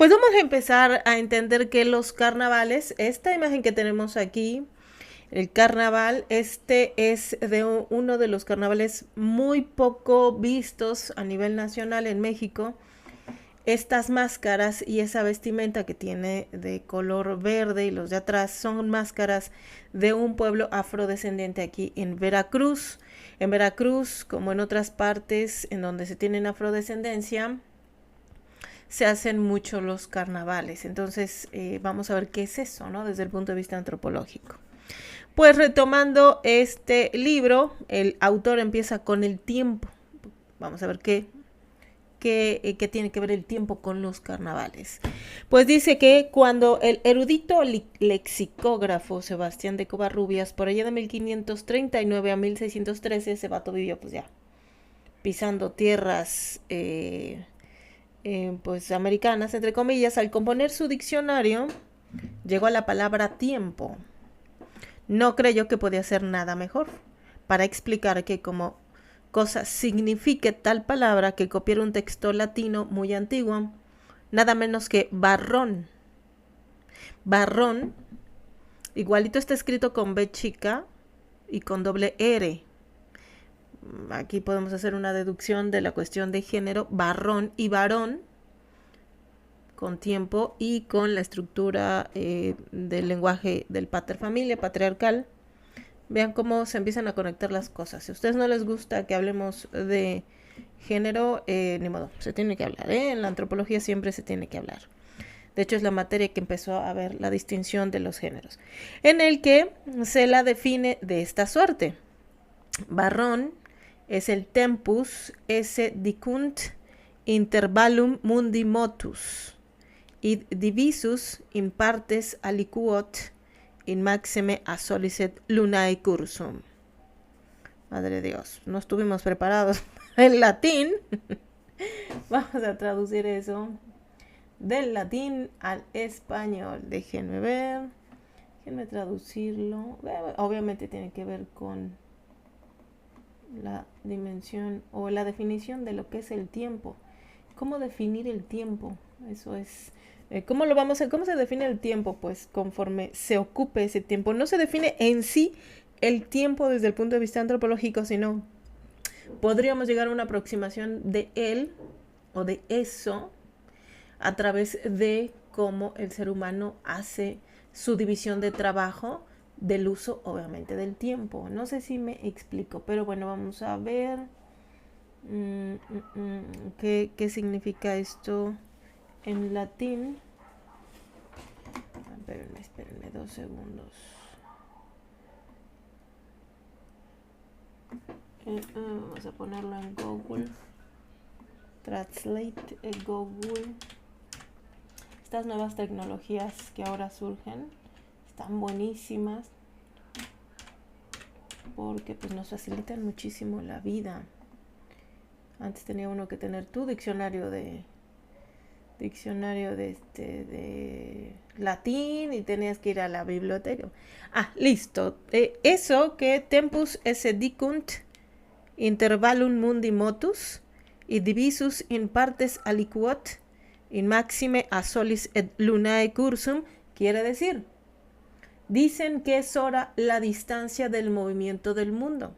Pues vamos a empezar a entender que los carnavales, esta imagen que tenemos aquí, el carnaval, este es de uno de los carnavales muy poco vistos a nivel nacional en México. Estas máscaras y esa vestimenta que tiene de color verde y los de atrás son máscaras de un pueblo afrodescendiente aquí en Veracruz. En Veracruz, como en otras partes en donde se tienen afrodescendencia, se hacen mucho los carnavales. Entonces vamos a ver qué es eso, ¿no? Desde el punto de vista antropológico. Pues retomando este libro, el autor empieza con el tiempo. Vamos a ver qué tiene que ver el tiempo con los carnavales. Pues dice que cuando el erudito lexicógrafo Sebastián de Covarrubias, por allá de 1539 a 1613, ese vato vivió pues ya pisando tierras pues americanas, entre comillas, al componer su diccionario, llegó a la palabra tiempo. No creyó que podía ser nada mejor para explicar que como cosa signifique tal palabra que copiar un texto latino muy antiguo, nada menos que barrón. Barrón, igualito está escrito con B chica y con doble R. Aquí podemos hacer una deducción de la cuestión de género, barrón y varón, con tiempo y con la estructura del lenguaje del paterfamilia, patriarcal. Vean cómo se empiezan a conectar las cosas. Si a ustedes no les gusta que hablemos de género, ni modo, se tiene que hablar. En la antropología siempre se tiene que hablar. De hecho, es la materia que empezó a ver la distinción de los géneros, en el que se la define de esta suerte. Barrón es el tempus esse dicunt intervallum mundi motus, id divisus in partes aliquot in maxime a solicet lunae cursum. Madre de Dios, no estuvimos preparados en latín. Vamos a traducir eso del latín al español. Déjenme ver. Déjenme traducirlo. Obviamente tiene que ver con la dimensión o la definición de lo que es el tiempo. ¿Cómo definir el tiempo? Eso es. ¿Cómo lo vamos a hacer? ¿Cómo se define el tiempo? Pues conforme se ocupe ese tiempo. No se define en sí el tiempo desde el punto de vista antropológico, sino podríamos llegar a una aproximación de él o de eso a través de cómo el ser humano hace su división de trabajo del uso, obviamente, del tiempo. No sé si me explico, pero bueno, vamos a ver qué significa esto en latín. Espérenme 2 segundos. Vamos a ponerlo en Google. Translate Google. Estas nuevas tecnologías que ahora surgen están buenísimas porque pues nos facilitan muchísimo la vida. Antes tenía uno que tener tu diccionario de latín y tenías que ir a la biblioteca. Listo. Eso que tempus esse dicunt intervallum mundi motus y divisus in partes aliquot in maxime a solis et lunae cursum quiere decir, dicen que es hora la distancia del movimiento del mundo.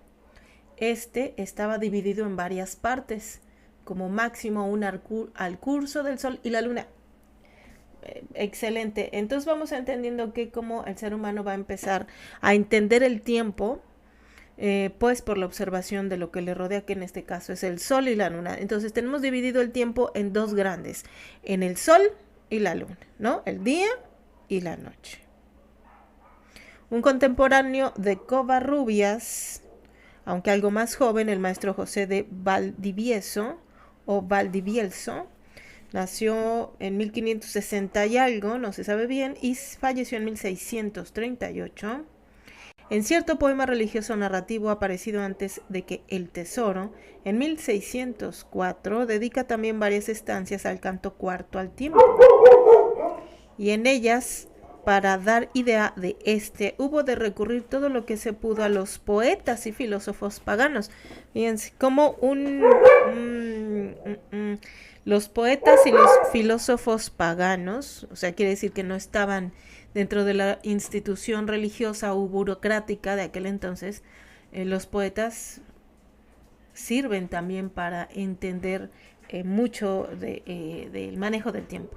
Este estaba dividido en varias partes, como máximo al curso del sol y la luna. Excelente. Entonces vamos entendiendo que como el ser humano va a empezar a entender el tiempo, pues por la observación de lo que le rodea, que en este caso es el sol y la luna. Entonces tenemos dividido el tiempo en dos grandes, en el sol y la luna, ¿no? El día y la noche. Un contemporáneo de Covarrubias, aunque algo más joven, el maestro José de Valdivieso o Valdivielso, nació en 1560 y algo, no se sabe bien, y falleció en 1638. En cierto poema religioso narrativo aparecido antes de que El Tesoro, en 1604, dedica también varias estancias al canto cuarto al tiempo. Y en ellas, para dar idea de hubo de recurrir todo lo que se pudo a los poetas y filósofos paganos. Fíjense, como Los poetas y los filósofos paganos, o sea, quiere decir que no estaban dentro de la institución religiosa o burocrática de aquel entonces, los poetas sirven también para entender mucho del manejo del tiempo.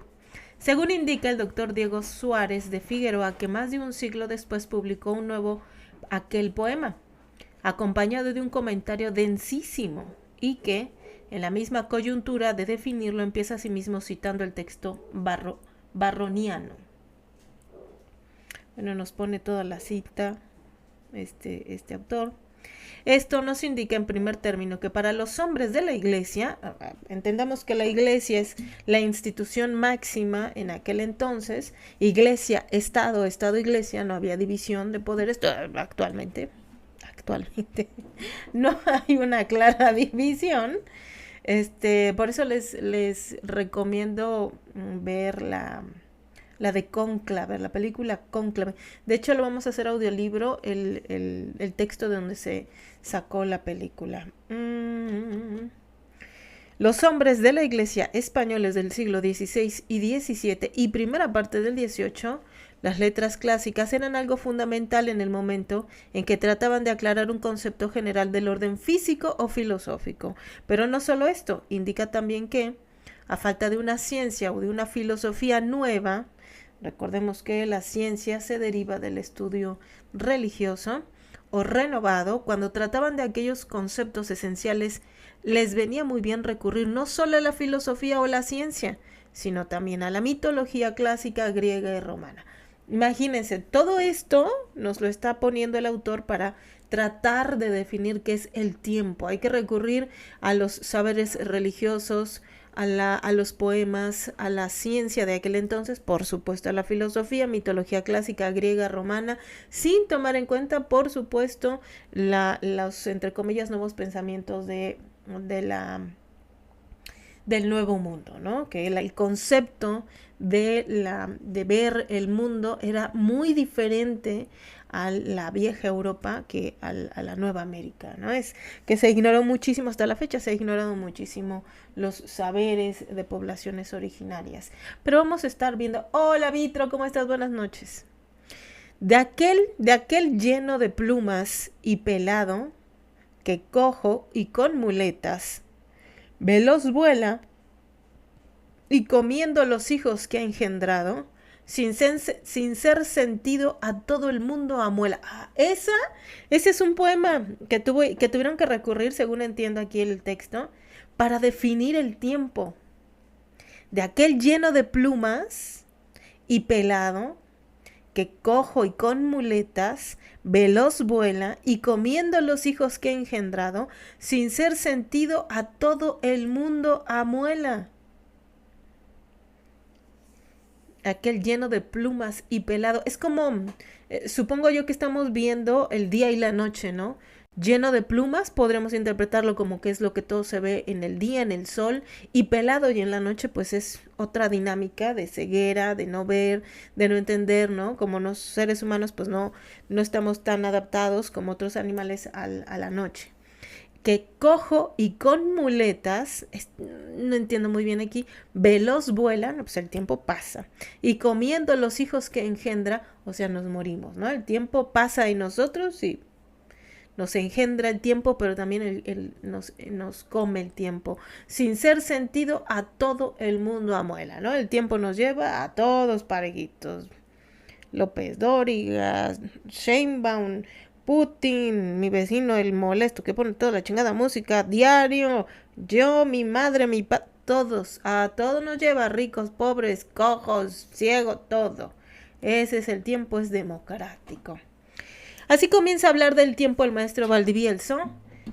Según indica el doctor Diego Suárez de Figueroa, que más de un siglo después publicó un nuevo aquel poema, acompañado de un comentario densísimo, y que, en la misma coyuntura de definirlo, empieza a sí mismo citando el texto barroniano. Bueno, nos pone toda la cita este autor. Esto nos indica en primer término que para los hombres de la Iglesia, entendamos que la Iglesia es la institución máxima en aquel entonces, Iglesia, Estado, Estado-Iglesia, no había división de poderes actualmente no hay una clara división. Por eso les recomiendo ver la de Cónclave, la película Cónclave. De hecho, lo vamos a hacer audiolibro, el texto de donde se sacó la película. Los hombres de la Iglesia españoles del siglo XVI y XVII y primera parte del XVIII, las letras clásicas eran algo fundamental en el momento en que trataban de aclarar un concepto general del orden físico o filosófico. Pero no solo esto, indica también que, a falta de una ciencia o de una filosofía nueva, recordemos que la ciencia se deriva del estudio religioso o renovado, cuando trataban de aquellos conceptos esenciales, les venía muy bien recurrir no solo a la filosofía o la ciencia, sino también a la mitología clásica griega y romana. Imagínense, todo esto nos lo está poniendo el autor para tratar de definir qué es el tiempo. Hay que recurrir a los saberes religiosos, a los poemas, a la ciencia de aquel entonces, por supuesto a la filosofía, mitología clásica griega, romana, sin tomar en cuenta, por supuesto, los, entre comillas, nuevos pensamientos del nuevo mundo, ¿no? Que el concepto de ver el mundo era muy diferente a la vieja Europa que a la Nueva América, ¿no? Es que se ignoró muchísimo, hasta la fecha se ha ignorado muchísimo los saberes de poblaciones originarias. Pero vamos a estar viendo, hola Vitro, ¿cómo estás? Buenas noches. De aquel lleno de plumas y pelado, que cojo y con muletas, veloz vuela y comiendo los hijos que ha engendrado, sin ser sentido a todo el mundo amuela. Ese es un poema que tuvieron que recurrir, según entiendo aquí el texto, para definir el tiempo. De aquel lleno de plumas y pelado, que cojo y con muletas, veloz vuela y comiendo los hijos que ha engendrado, sin ser sentido a todo el mundo amuela. Aquel lleno de plumas y pelado. Es como, supongo yo que estamos viendo el día y la noche, ¿no? Lleno de plumas, podremos interpretarlo como que es lo que todo se ve en el día, en el sol, y pelado y en la noche, pues es otra dinámica de ceguera, de no ver, de no entender, ¿no? Como los seres humanos, pues no estamos tan adaptados como otros animales a la noche. Que cojo y con muletas, no entiendo muy bien aquí, veloz vuelan, pues el tiempo pasa, y comiendo los hijos que engendra, o sea, nos morimos, ¿no? El tiempo pasa en nosotros y nos engendra el tiempo, pero también nos come el tiempo, sin ser sentido a todo el mundo amuela, ¿no? El tiempo nos lleva a todos parejitos. López Dóriga, Sheinbaum, Putin, mi vecino el molesto que pone toda la chingada música diario, yo, mi madre, todos, a todos nos lleva, ricos, pobres, cojos, ciegos, todo. Ese es el tiempo, es democrático. Así comienza a hablar del tiempo el maestro Valdivielso,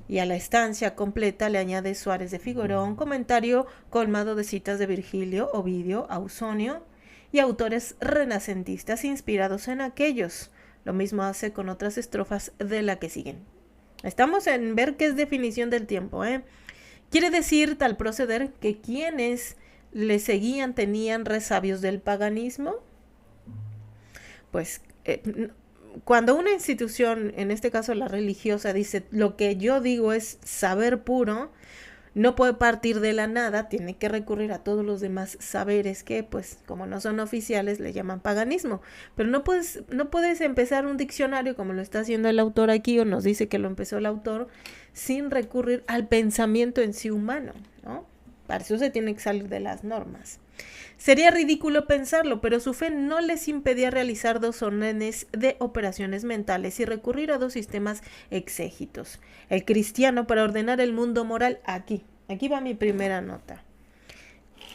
y a la estancia completa le añade Suárez de Figueroa un comentario colmado de citas de Virgilio, Ovidio, Ausonio y autores renacentistas inspirados en aquellos. Lo mismo hace con otras estrofas de la que siguen. Estamos en ver qué es definición del tiempo, ¿eh? Quiere decir tal proceder que quienes le seguían tenían resabios del paganismo. Pues cuando una institución, en este caso la religiosa, dice lo que yo digo es saber puro, no puede partir de la nada, tiene que recurrir a todos los demás saberes que, pues, como no son oficiales, le llaman paganismo. Pero no puedes empezar un diccionario como lo está haciendo el autor aquí, o nos dice que lo empezó el autor, sin recurrir al pensamiento en sí humano, ¿no? Para eso se tiene que salir de las normas. Sería ridículo pensarlo, pero su fe no les impedía realizar 2 órdenes de operaciones mentales y recurrir a 2 sistemas exégitos. El cristiano para ordenar el mundo moral, aquí va mi primera nota.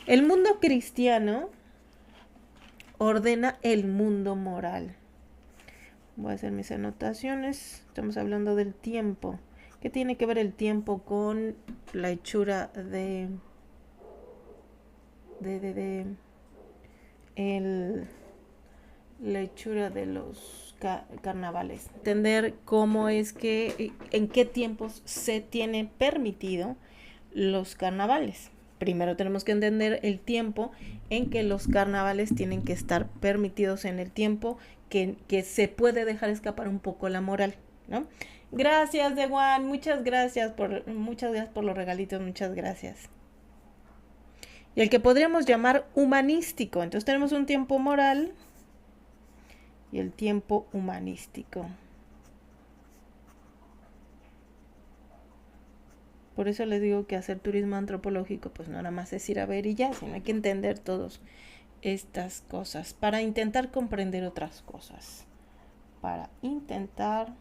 El mundo cristiano ordena el mundo moral. Voy a hacer mis anotaciones. Estamos hablando del tiempo. ¿Qué tiene que ver el tiempo con la hechura de la hechura de los carnavales? Entender cómo es que, en qué tiempos se tiene permitido los carnavales. Primero tenemos que entender el tiempo en que los carnavales tienen que estar permitidos, en el tiempo que se puede dejar escapar un poco la moral, ¿no? Gracias, Dewan, muchas gracias por los regalitos, muchas gracias. Y el que podríamos llamar humanístico. Entonces tenemos un tiempo moral y el tiempo humanístico. Por eso les digo que hacer turismo antropológico, pues no nada más es ir a ver y ya, sino hay que entender todas estas cosas para intentar comprender otras cosas. Para intentar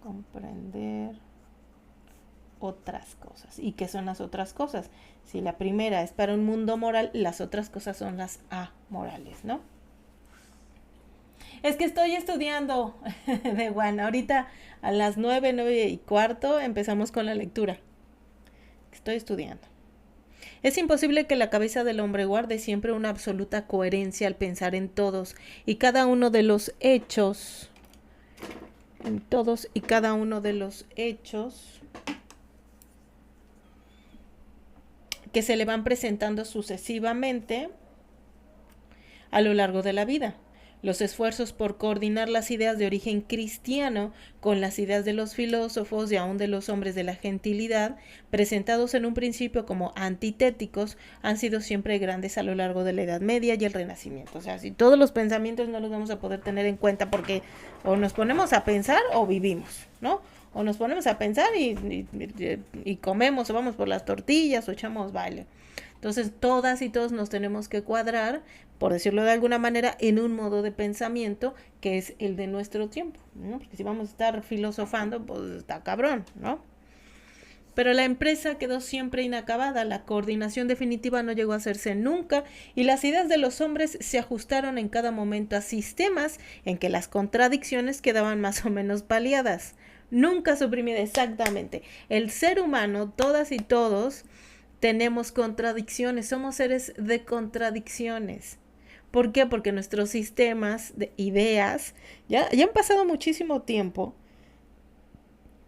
comprender otras cosas. ¿Y qué son las otras cosas? Si la primera es para un mundo moral, las otras cosas son las amorales, ¿no? Es que estoy estudiando de Juan. Ahorita a las 9:15 empezamos con la lectura. Estoy estudiando. Es imposible que la cabeza del hombre guarde siempre una absoluta coherencia al pensar en todos y cada uno de los hechos, en todos y cada uno de los hechos que se le van presentando sucesivamente a lo largo de la vida. Los esfuerzos por coordinar las ideas de origen cristiano con las ideas de los filósofos y aún de los hombres de la gentilidad, presentados en un principio como antitéticos, han sido siempre grandes a lo largo de la Edad Media y el Renacimiento. O sea, si todos los pensamientos no los vamos a poder tener en cuenta porque o nos ponemos a pensar o vivimos, ¿no? O nos ponemos a pensar y comemos o vamos por las tortillas o echamos baile. Entonces, todas y todos nos tenemos que cuadrar, por decirlo de alguna manera, en un modo de pensamiento que es el de nuestro tiempo, ¿no? Porque si vamos a estar filosofando, pues está cabrón, ¿no? Pero la empresa quedó siempre inacabada, la coordinación definitiva no llegó a hacerse nunca y las ideas de los hombres se ajustaron en cada momento a sistemas en que las contradicciones quedaban más o menos paliadas. Nunca suprimidas, exactamente. El ser humano, todas y todos, tenemos contradicciones, somos seres de contradicciones. ¿Por qué? Porque nuestros sistemas de ideas ya han pasado muchísimo tiempo.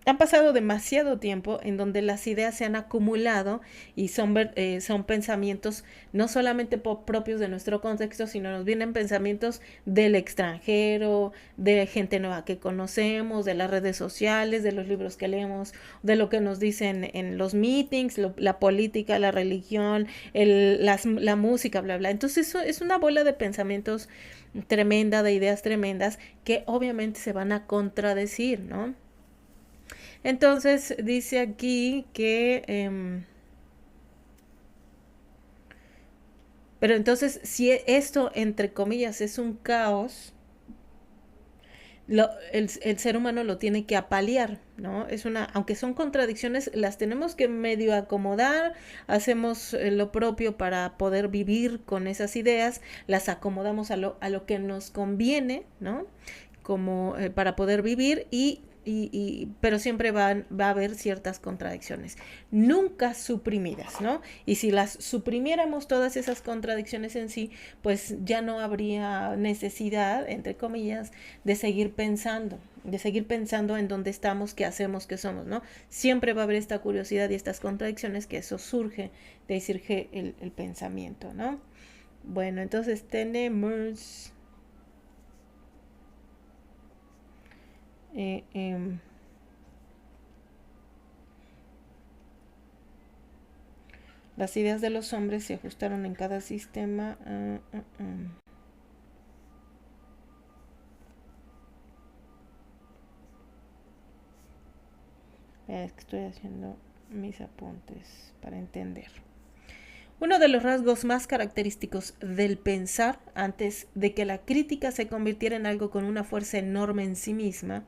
Han pasado demasiado tiempo en donde las ideas se han acumulado y son pensamientos no solamente propios de nuestro contexto, sino nos vienen pensamientos del extranjero, de gente nueva que conocemos, de las redes sociales, de los libros que leemos, de lo que nos dicen en los meetings, la política, la religión, la música, bla, bla. Entonces eso es una bola de pensamientos tremenda, de ideas tremendas que obviamente se van a contradecir, ¿no? Entonces dice aquí que pero entonces si esto entre comillas es un caos, el ser humano lo tiene que apalear, ¿no? Aunque son contradicciones, las tenemos que medio acomodar, hacemos lo propio para poder vivir con esas ideas, las acomodamos a lo que nos conviene, ¿no? Como para poder vivir pero siempre va a haber ciertas contradicciones, nunca suprimidas, ¿no? Y si las suprimiéramos todas esas contradicciones en sí, pues ya no habría necesidad, entre comillas, de seguir pensando en dónde estamos, qué hacemos, qué somos, ¿no? Siempre va a haber esta curiosidad y estas contradicciones, que eso surge el pensamiento, ¿no? Bueno, entonces tenemos... Las ideas de los hombres se ajustaron en cada sistema. Es que estoy haciendo mis apuntes para entender. Uno de los rasgos más característicos del pensar, antes de que la crítica se convirtiera en algo con una fuerza enorme en sí misma,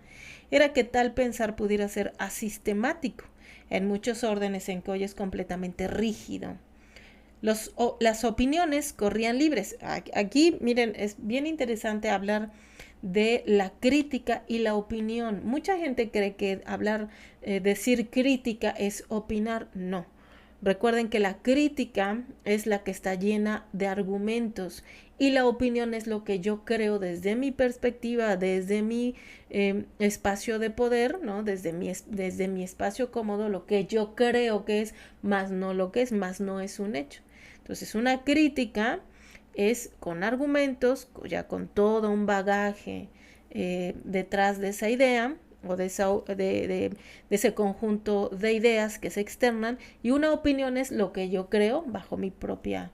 era que tal pensar pudiera ser asistemático en muchos órdenes en que hoy es completamente rígido. Las opiniones corrían libres. Aquí, miren, es bien interesante hablar de la crítica y la opinión. Mucha gente cree que decir crítica es opinar. No. Recuerden que la crítica es la que está llena de argumentos y la opinión es lo que yo creo desde mi perspectiva, desde mi espacio de poder, ¿no? Desde mi espacio cómodo, lo que yo creo que es, más no lo que es, más no es un hecho. Entonces, una crítica es con argumentos, ya con todo un bagaje detrás de esa idea o de ese conjunto de ideas que se externan, y una opinión es lo que yo creo bajo mi propia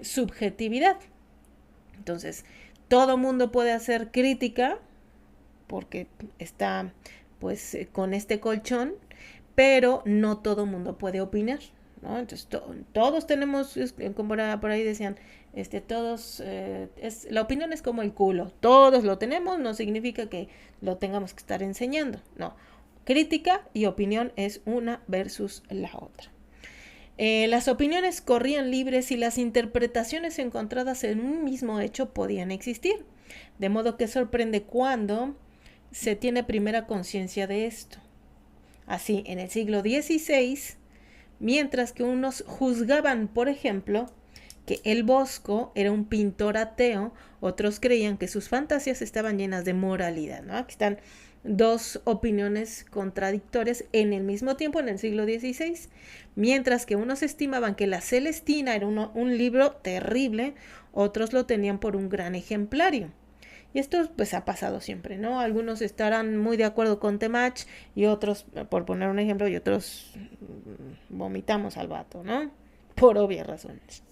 subjetividad. Entonces, todo mundo puede hacer crítica porque está pues con este colchón, pero no todo mundo puede opinar, ¿no? Entonces todos tenemos, como por ahí decían, todos, la opinión es como el culo, todos lo tenemos, no significa que lo tengamos que estar enseñando, no. Crítica y opinión es una versus la otra. Las opiniones corrían libres y las interpretaciones encontradas en un mismo hecho podían existir, de modo que sorprende cuando se tiene primera conciencia de esto. Así, en el siglo XVI, mientras que unos juzgaban, por ejemplo, que el Bosco era un pintor ateo, otros creían que sus fantasías estaban llenas de moralidad, ¿no? Aquí están dos opiniones contradictorias en el mismo tiempo en el siglo XVI. Mientras que unos estimaban que la Celestina era un libro terrible, otros lo tenían por un gran ejemplario. Y esto pues ha pasado siempre, ¿no? Algunos estarán muy de acuerdo con Temach y otros, por poner un ejemplo, y otros vomitamos al vato, ¿no? Por obvias razones.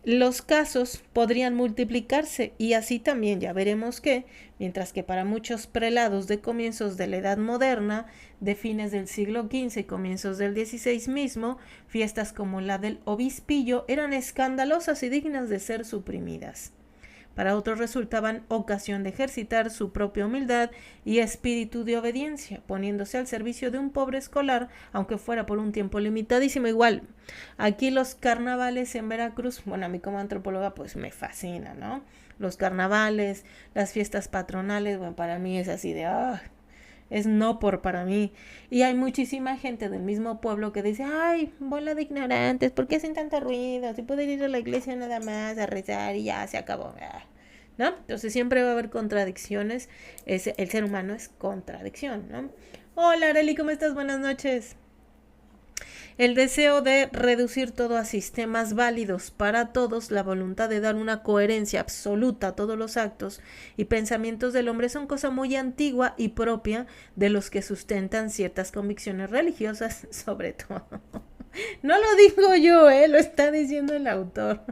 Los casos podrían multiplicarse y así también ya veremos que, mientras que para muchos prelados de comienzos de la Edad Moderna, de fines del siglo XV y comienzos del XVI mismo, fiestas como la del obispillo eran escandalosas y dignas de ser suprimidas. Para otros resultaban ocasión de ejercitar su propia humildad y espíritu de obediencia, poniéndose al servicio de un pobre escolar, aunque fuera por un tiempo limitadísimo. Igual, aquí los carnavales en Veracruz, bueno, a mí como antropóloga pues me fascina, ¿no? Los carnavales, las fiestas patronales, bueno, para mí es así de, es no por para mí. Y hay muchísima gente del mismo pueblo que dice, ay, bola de ignorantes, ¿por qué hacen tanto ruido? Si pueden ir a la iglesia nada más a rezar y ya se acabó, ¿no? Entonces siempre va a haber contradicciones. El ser humano es contradicción, ¿no? Hola, Arely, ¿cómo estás? Buenas noches. El deseo de reducir todo a sistemas válidos para todos, la voluntad de dar una coherencia absoluta a todos los actos y pensamientos del hombre son cosa muy antigua y propia de los que sustentan ciertas convicciones religiosas, sobre todo. No lo digo yo, lo está diciendo el autor.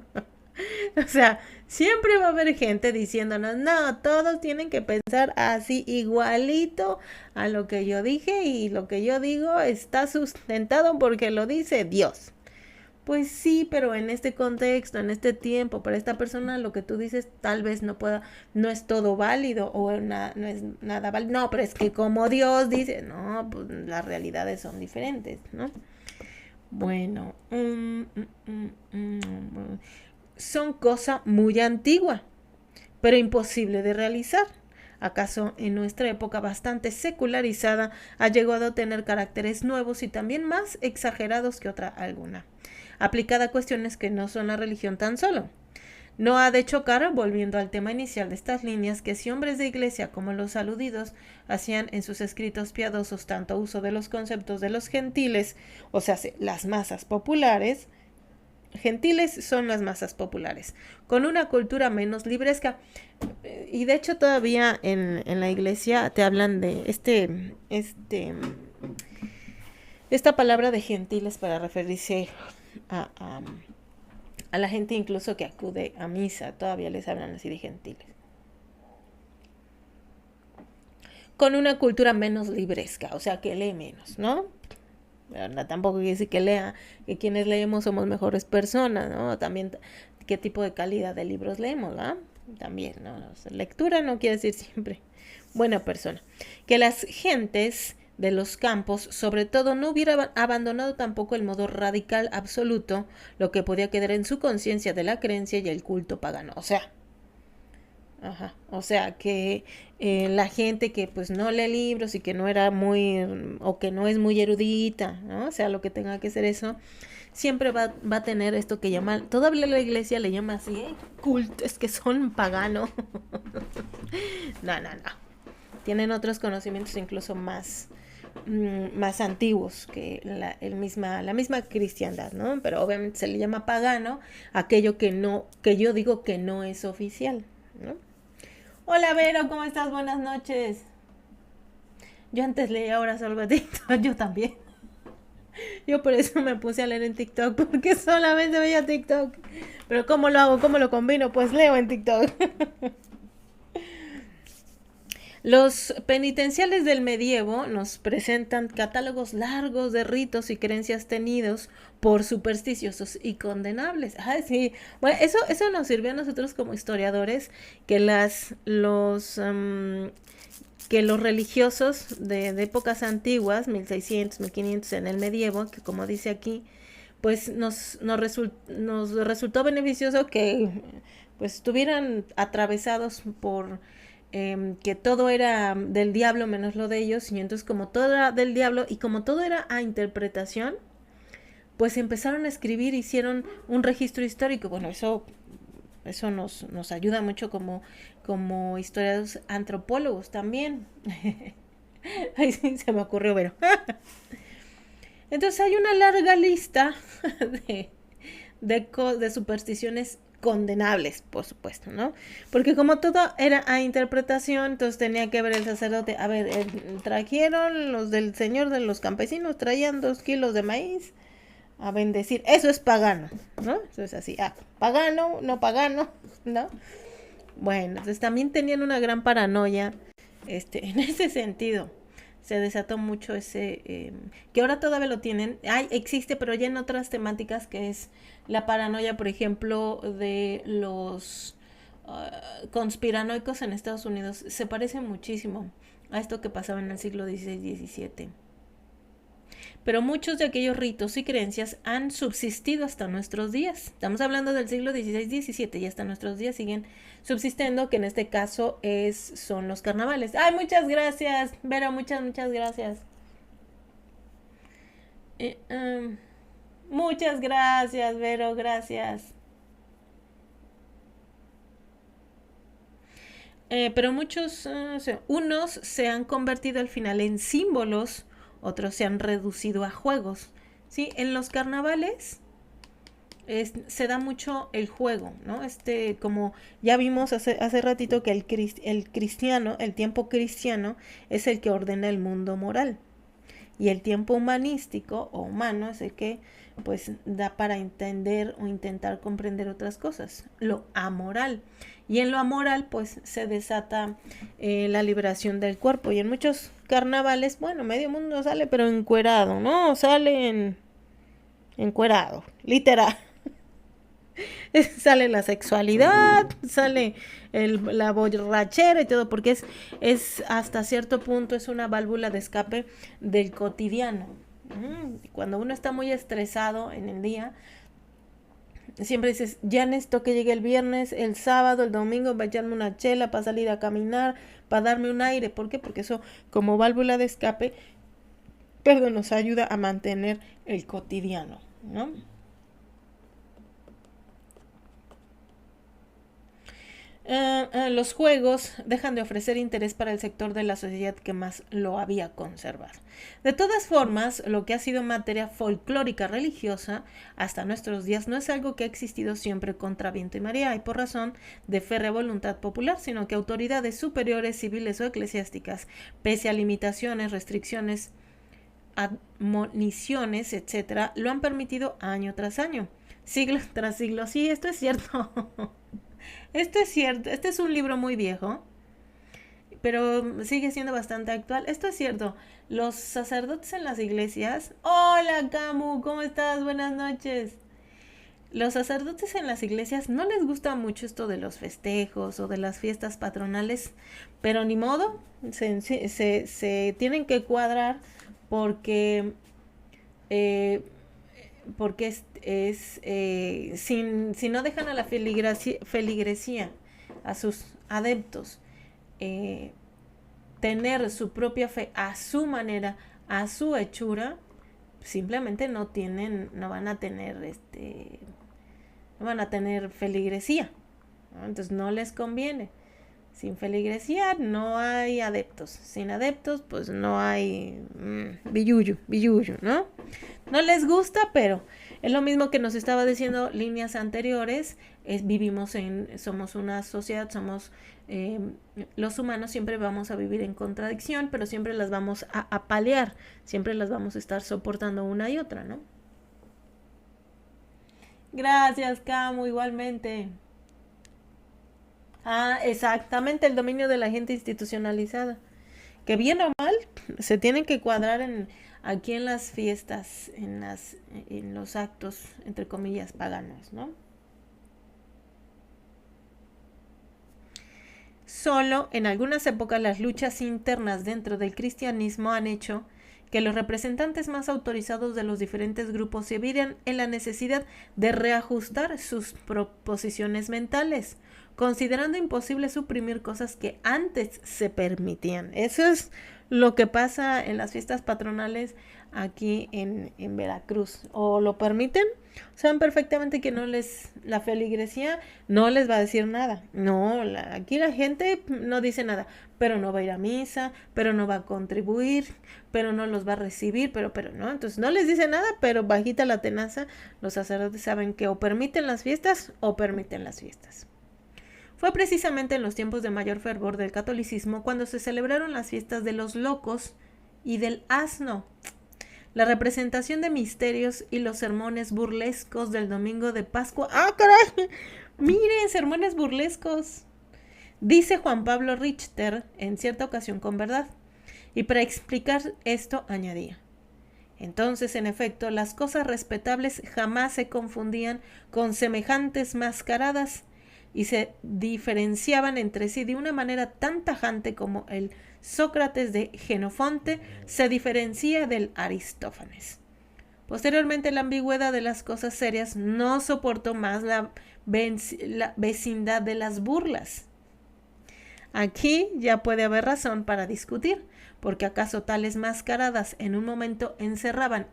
O sea, siempre va a haber gente diciéndonos, no, todos tienen que pensar así igualito a lo que yo dije y lo que yo digo está sustentado porque lo dice Dios. Pues sí, pero en este contexto, en este tiempo, para esta persona lo que tú dices tal vez no pueda, no es todo válido o no es nada válido. No, pero es que como Dios dice, no, pues las realidades son diferentes, ¿no? Bueno, son cosa muy antigua, pero imposible de realizar. ¿Acaso en nuestra época bastante secularizada ha llegado a tener caracteres nuevos y también más exagerados que otra alguna, aplicada a cuestiones que no son la religión tan solo? No ha de chocar, volviendo al tema inicial de estas líneas, que si hombres de iglesia como los aludidos hacían en sus escritos piadosos tanto uso de los conceptos de los gentiles, o sea, las masas populares, gentiles son las masas populares, con una cultura menos libresca. Y de hecho todavía en la iglesia te hablan de esta palabra de gentiles para referirse a, a, a la gente incluso que acude a misa, todavía les hablan así de gentiles. Con una cultura menos libresca, o sea, que lee menos, ¿no? ¿Verdad? Tampoco quiere decir que lea, que quienes leemos somos mejores personas, ¿no? También qué tipo de calidad de libros leemos, ¿no? También, ¿no? O sea, lectura no quiere decir siempre buena persona. Que las gentes de los campos, sobre todo, no hubiera abandonado tampoco el modo radical absoluto, lo que podía quedar en su conciencia de la creencia y el culto pagano. O sea que la gente que pues no lee libros y que no era muy, o que no es muy erudita, ¿no? O sea, lo que tenga que ser eso, siempre va a tener esto que llaman, todavía la iglesia le llama así, culto, es que son paganos. No. Tienen otros conocimientos incluso más antiguos que la misma cristiandad, ¿no? Pero obviamente se le llama pagano aquello que yo digo que no es oficial, ¿no? Hola Vero, ¿cómo estás? Buenas noches. Yo antes leía, ahora solo a TikTok, yo también. Yo por eso me puse a leer en TikTok, porque solamente veía TikTok. Pero ¿cómo lo hago? ¿Cómo lo combino? Pues leo en TikTok. Los penitenciales del medievo nos presentan catálogos largos de ritos y creencias tenidos por supersticiosos y condenables. Sí. Bueno, eso nos sirvió a nosotros como historiadores, que que los religiosos de épocas antiguas, 1600, 1500 en el medievo, que como dice aquí, pues nos resultó beneficioso que pues estuvieran atravesados por que todo era del diablo menos lo de ellos, y entonces como todo era del diablo y como todo era a interpretación, pues empezaron a escribir, hicieron un registro histórico. Bueno, eso nos ayuda mucho como historiadores antropólogos también. Ay, sí, se me ocurrió, pero entonces hay una larga lista de supersticiones condenables, por supuesto, ¿no? Porque como todo era a interpretación, entonces tenía que ver el sacerdote, a ver, trajeron los del señor de los campesinos, traían 2 kilos de maíz a bendecir, eso es pagano, ¿no? Eso es así, pagano, no pagano, ¿no? Bueno, entonces también tenían una gran paranoia, en ese sentido. Se desató mucho ese, que ahora todavía lo tienen, existe, pero ya en otras temáticas, que es la paranoia, por ejemplo, de los conspiranoicos en Estados Unidos. Se parece muchísimo a esto que pasaba en el siglo XVI-XVII. Pero muchos de aquellos ritos y creencias han subsistido hasta nuestros días. Estamos hablando del siglo XVI-XVII y hasta nuestros días siguen subsistiendo, que en este caso son los carnavales. ¡Ay, muchas gracias, Vero! Muchas gracias. Muchas gracias, Vero, gracias. Pero unos se han convertido al final en símbolos, otros se han reducido a juegos. ¿Sí? En los carnavales se da mucho el juego, ¿no? Como ya vimos hace ratito, que el cristiano, el tiempo cristiano, es el que ordena el mundo moral. Y el tiempo humanístico o humano es el que pues da para entender o intentar comprender otras cosas, lo amoral. Y en lo amoral pues se desata la liberación del cuerpo. Y en muchos carnavales, bueno, medio mundo sale pero encuerado, ¿no? Sale encuerado, literal. Sale la sexualidad, sale la borrachera y todo, porque es hasta cierto punto es una válvula de escape del cotidiano. Cuando uno está muy estresado en el día, siempre dices, ya necesito que llegue el viernes, el sábado, el domingo, para echarme una chela, para salir a caminar, para darme un aire. ¿Por qué? Porque eso, como válvula de escape, nos ayuda a mantener el cotidiano, ¿no? Los juegos dejan de ofrecer interés para el sector de la sociedad que más lo había conservado. De todas formas, lo que ha sido materia folclórica religiosa hasta nuestros días no es algo que ha existido siempre contra viento y marea y por razón de férrea voluntad popular, sino que autoridades superiores, civiles o eclesiásticas, pese a limitaciones, restricciones admoniciones, etcétera, lo han permitido año tras año, siglo tras siglo. Sí, esto es cierto. Esto es cierto. Este es un libro muy viejo, pero sigue siendo bastante actual. Esto es cierto. Los sacerdotes en las iglesias. Hola, Camu, ¿cómo estás? Buenas noches. Los sacerdotes en las iglesias no les gusta mucho esto de los festejos o de las fiestas patronales, pero ni modo, se tienen que cuadrar porque, eh, porque si no dejan a la feligresía, a sus adeptos, eh, tener su propia fe a su manera, a su hechura, simplemente no van a tener no van a tener feligresía, ¿no? Entonces no les conviene. Sin feligresía no hay adeptos. Sin adeptos, pues no hay billuyo, ¿no? No les gusta, pero es lo mismo que nos estaba diciendo líneas anteriores. Somos una sociedad, los humanos siempre vamos a vivir en contradicción, pero siempre las vamos a paliar, siempre las vamos a estar soportando una y otra, ¿no? Gracias, Camu, igualmente. Ah, exactamente, el dominio de la gente institucionalizada. Que bien o mal, se tienen que cuadrar aquí en las fiestas, en los actos, entre comillas, paganos, ¿no? Solo en algunas épocas las luchas internas dentro del cristianismo han hecho que los representantes más autorizados de los diferentes grupos se vieran en la necesidad de reajustar sus proposiciones mentales, considerando imposible suprimir cosas que antes se permitían. Eso es lo que pasa en las fiestas patronales aquí en Veracruz. O lo permiten, saben perfectamente que la feligresía no les va a decir nada. No, aquí la gente no dice nada, pero no va a ir a misa, pero no va a contribuir, pero no los va a recibir, pero no. Entonces no les dice nada, pero bajita la tenaza, los sacerdotes saben que o permiten las fiestas o permiten las fiestas. Fue precisamente en los tiempos de mayor fervor del catolicismo cuando se celebraron las fiestas de los locos y del asno, la representación de misterios y los sermones burlescos del domingo de Pascua. ¡Ah, caray! Miren, sermones burlescos. Dice Juan Pablo Richter en cierta ocasión con verdad. Y para explicar esto añadía: entonces, en efecto, las cosas respetables jamás se confundían con semejantes mascaradas y se diferenciaban entre sí de una manera tan tajante como el Sócrates de Jenofonte se diferencia del Aristófanes. Posteriormente, la ambigüedad de las cosas serias no soportó más la vecindad de las burlas. Aquí ya puede haber razón para discutir, porque acaso tales mascaradas en un momento encerraron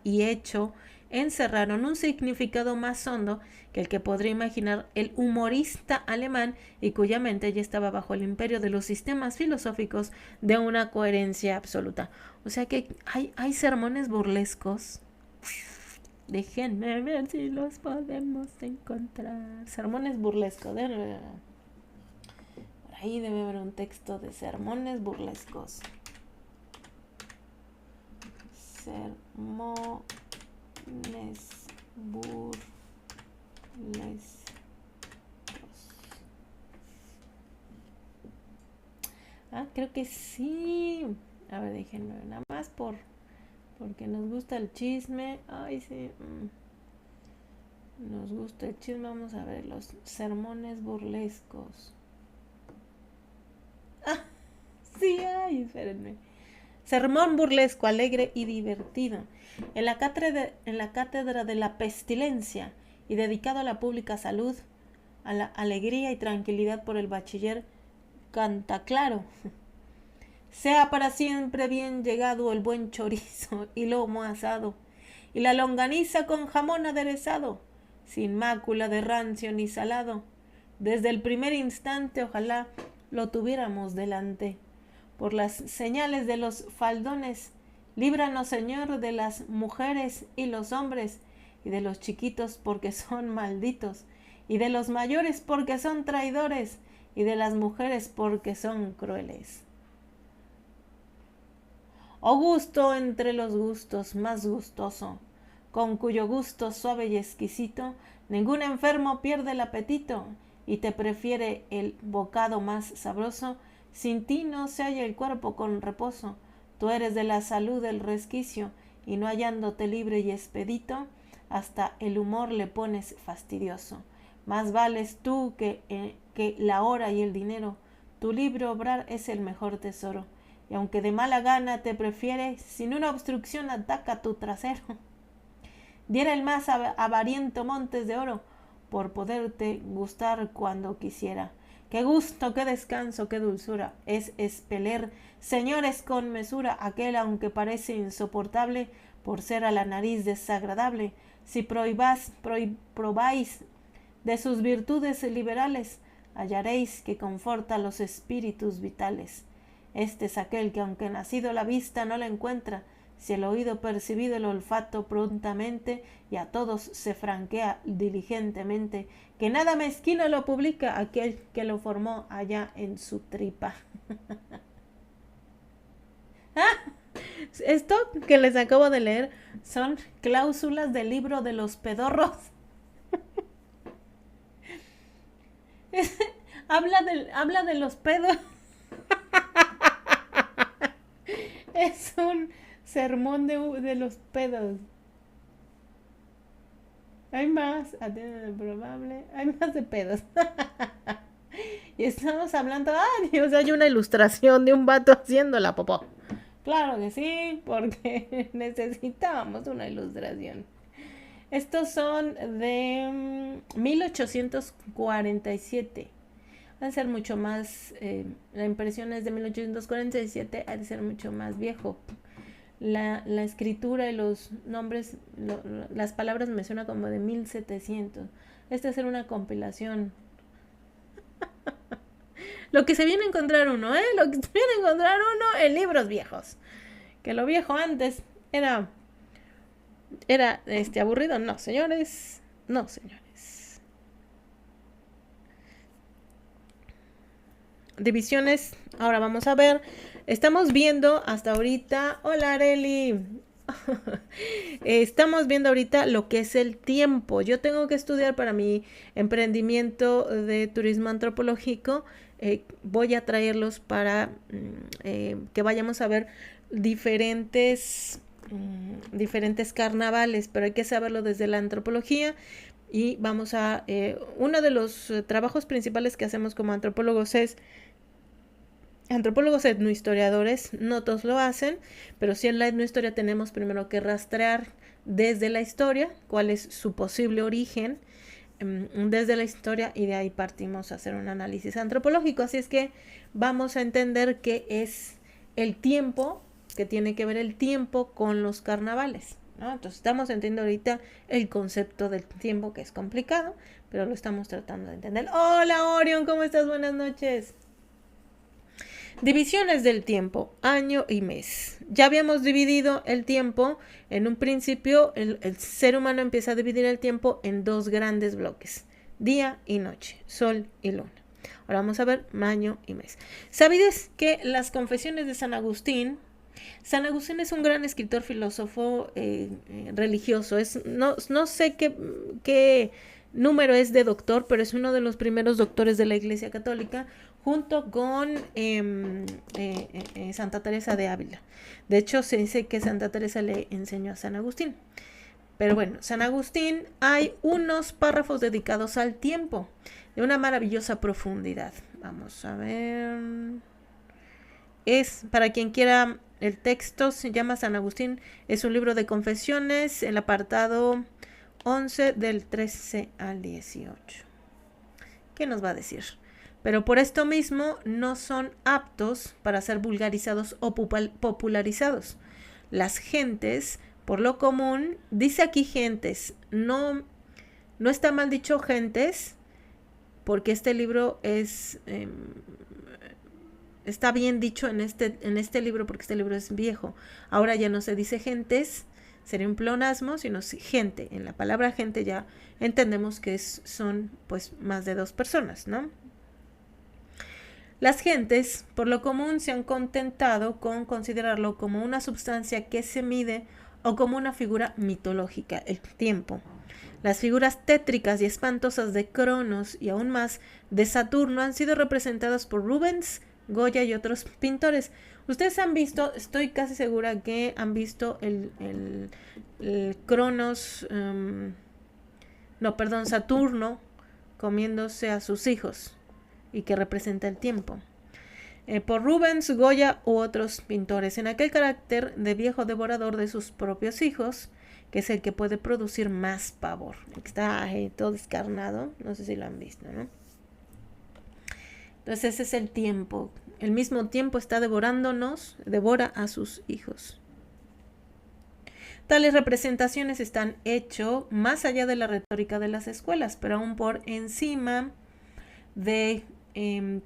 un significado más hondo que el que podría imaginar el humorista alemán y cuya mente ya estaba bajo el imperio de los sistemas filosóficos de una coherencia absoluta. O sea que hay sermones burlescos. Déjenme ver si los podemos encontrar. Sermones burlescos. Por ahí debe haber un texto de sermones burlescos. Sermones burlescos. Ah, creo que sí. A ver, déjenme ver, nada más porque nos gusta el chisme. Ay, sí. Nos gusta el chisme. Vamos a ver los sermones burlescos. Ah, sí, ay, espérenme. Sermón burlesco, alegre y divertido. En la cátedra de la pestilencia y dedicado a la pública salud, a la alegría y tranquilidad por el bachiller Cantaclaro. Sea para siempre bien llegado el buen chorizo y lomo asado, y la longaniza con jamón aderezado, sin mácula de rancio ni salado. Desde el primer instante ojalá lo tuviéramos delante. Por las señales de los faldones, líbranos, Señor, de las mujeres y los hombres, y de los chiquitos porque son malditos, y de los mayores porque son traidores, y de las mujeres porque son crueles. O gusto entre los gustos más gustoso, con cuyo gusto suave y exquisito, ningún enfermo pierde el apetito, y te prefiere el bocado más sabroso, sin ti no se halla el cuerpo con reposo, tú eres de la salud el resquicio, y no hallándote libre y expedito, hasta el humor le pones fastidioso. Más vales tú que la hora y el dinero, tu libre obrar es el mejor tesoro, y aunque de mala gana te prefiere, sin una obstrucción ataca tu trasero. Diera el más avariento montes de oro, por poderte gustar cuando quisiera. Qué gusto, qué descanso, qué dulzura es expeler, señores, con mesura aquel aunque parece insoportable por ser a la nariz desagradable. Si probáis de sus virtudes liberales, hallaréis que conforta los espíritus vitales. Este es aquel que aunque nacido la vista no la encuentra, si el oído percibido el olfato prontamente, y a todos se franquea diligentemente, que nada mezquino lo publica aquel que lo formó allá en su tripa. Esto que les acabo de leer son cláusulas del libro de los pedorros. Habla de los pedos. Es un sermón de los pedos. Hay más, probable, hay más de pedos. Y estamos hablando, Dios, hay una ilustración de un vato haciendo la popó. Claro que sí, porque necesitábamos una ilustración. Estos son de 1847. Ha de ser mucho más, la impresión es de 1847, ha de ser mucho más viejo. La escritura y los nombres, las palabras me suenan como de 1700. Esta es una compilación. Lo que se viene a encontrar uno, Lo que se viene a encontrar uno en libros viejos. Que lo viejo antes era aburrido. No, señores. No, señores. Divisiones. Ahora vamos a ver. Estamos viendo hasta ahorita. Hola, Areli. Estamos viendo ahorita lo que es el tiempo. Yo tengo que estudiar para mi emprendimiento de turismo antropológico. Voy a traerlos para que vayamos a ver diferentes carnavales, pero hay que saberlo desde la antropología. Y vamos a uno de los trabajos principales que hacemos como antropólogos es antropólogos etnohistoriadores. No todos lo hacen, pero sí en la etnohistoria tenemos primero que rastrear desde la historia cuál es su posible origen desde la historia, y de ahí partimos a hacer un análisis antropológico. Así es que vamos a entender qué es el tiempo, que tiene que ver el tiempo con los carnavales, ¿no? Entonces estamos entendiendo ahorita el concepto del tiempo, que es complicado, pero lo estamos tratando de entender. Hola, Orion, ¿cómo estás? Buenas noches. Divisiones del tiempo, año y mes. Ya habíamos dividido el tiempo. En un principio, el ser humano empieza a dividir el tiempo en dos grandes bloques: día y noche, sol y luna. Ahora vamos a ver año y mes. ¿Sabías que las confesiones de San Agustín es un gran escritor, filósofo, religioso? No sé qué número es de doctor, pero es uno de los primeros doctores de la Iglesia Católica, junto con Santa Teresa de Ávila. De hecho, se dice que Santa Teresa le enseñó a San Agustín. Pero bueno, San Agustín, hay unos párrafos dedicados al tiempo de una maravillosa profundidad. Vamos a ver. Es, para quien quiera, el texto se llama San Agustín. Es un libro de confesiones, el apartado 11 del 13 al 18. ¿Qué nos va a decir? Pero por esto mismo no son aptos para ser vulgarizados o popularizados. Las gentes, por lo común, dice aquí gentes, no está mal dicho gentes, porque este libro está bien dicho en este libro, porque este libro es viejo. Ahora ya no se dice gentes, sería un pleonasmo, sino gente. En la palabra gente ya entendemos que son pues más de dos personas, ¿no? Las gentes, por lo común, se han contentado con considerarlo como una sustancia que se mide o como una figura mitológica, el tiempo. Las figuras tétricas y espantosas de Cronos y aún más de Saturno han sido representadas por Rubens, Goya y otros pintores. Ustedes han visto, estoy casi segura que han visto el Cronos, Saturno comiéndose a sus hijos y que representa el tiempo. Por Rubens, Goya u otros pintores, en aquel carácter de viejo devorador de sus propios hijos, que es el que puede producir más pavor. Está todo descarnado, no sé si lo han visto, ¿no? Entonces ese es el tiempo. El mismo tiempo está devorándonos, devora a sus hijos. Tales representaciones están hechas más allá de la retórica de las escuelas, pero aún por encima de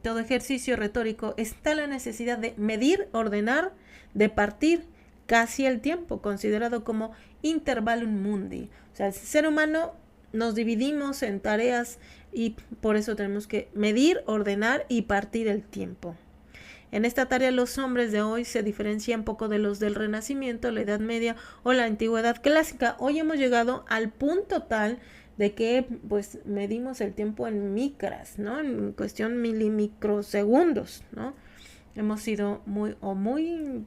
todo ejercicio retórico está la necesidad de medir, ordenar, de partir casi el tiempo, considerado como intervalum mundi. O sea, el ser humano nos dividimos en tareas y por eso tenemos que medir, ordenar y partir el tiempo. En esta tarea los hombres de hoy se diferencian poco de los del Renacimiento, la Edad Media o la Antigüedad Clásica. Hoy hemos llegado al punto tal de que pues medimos el tiempo en micras, ¿no? En cuestión milimicrosegundos, ¿no? Hemos sido muy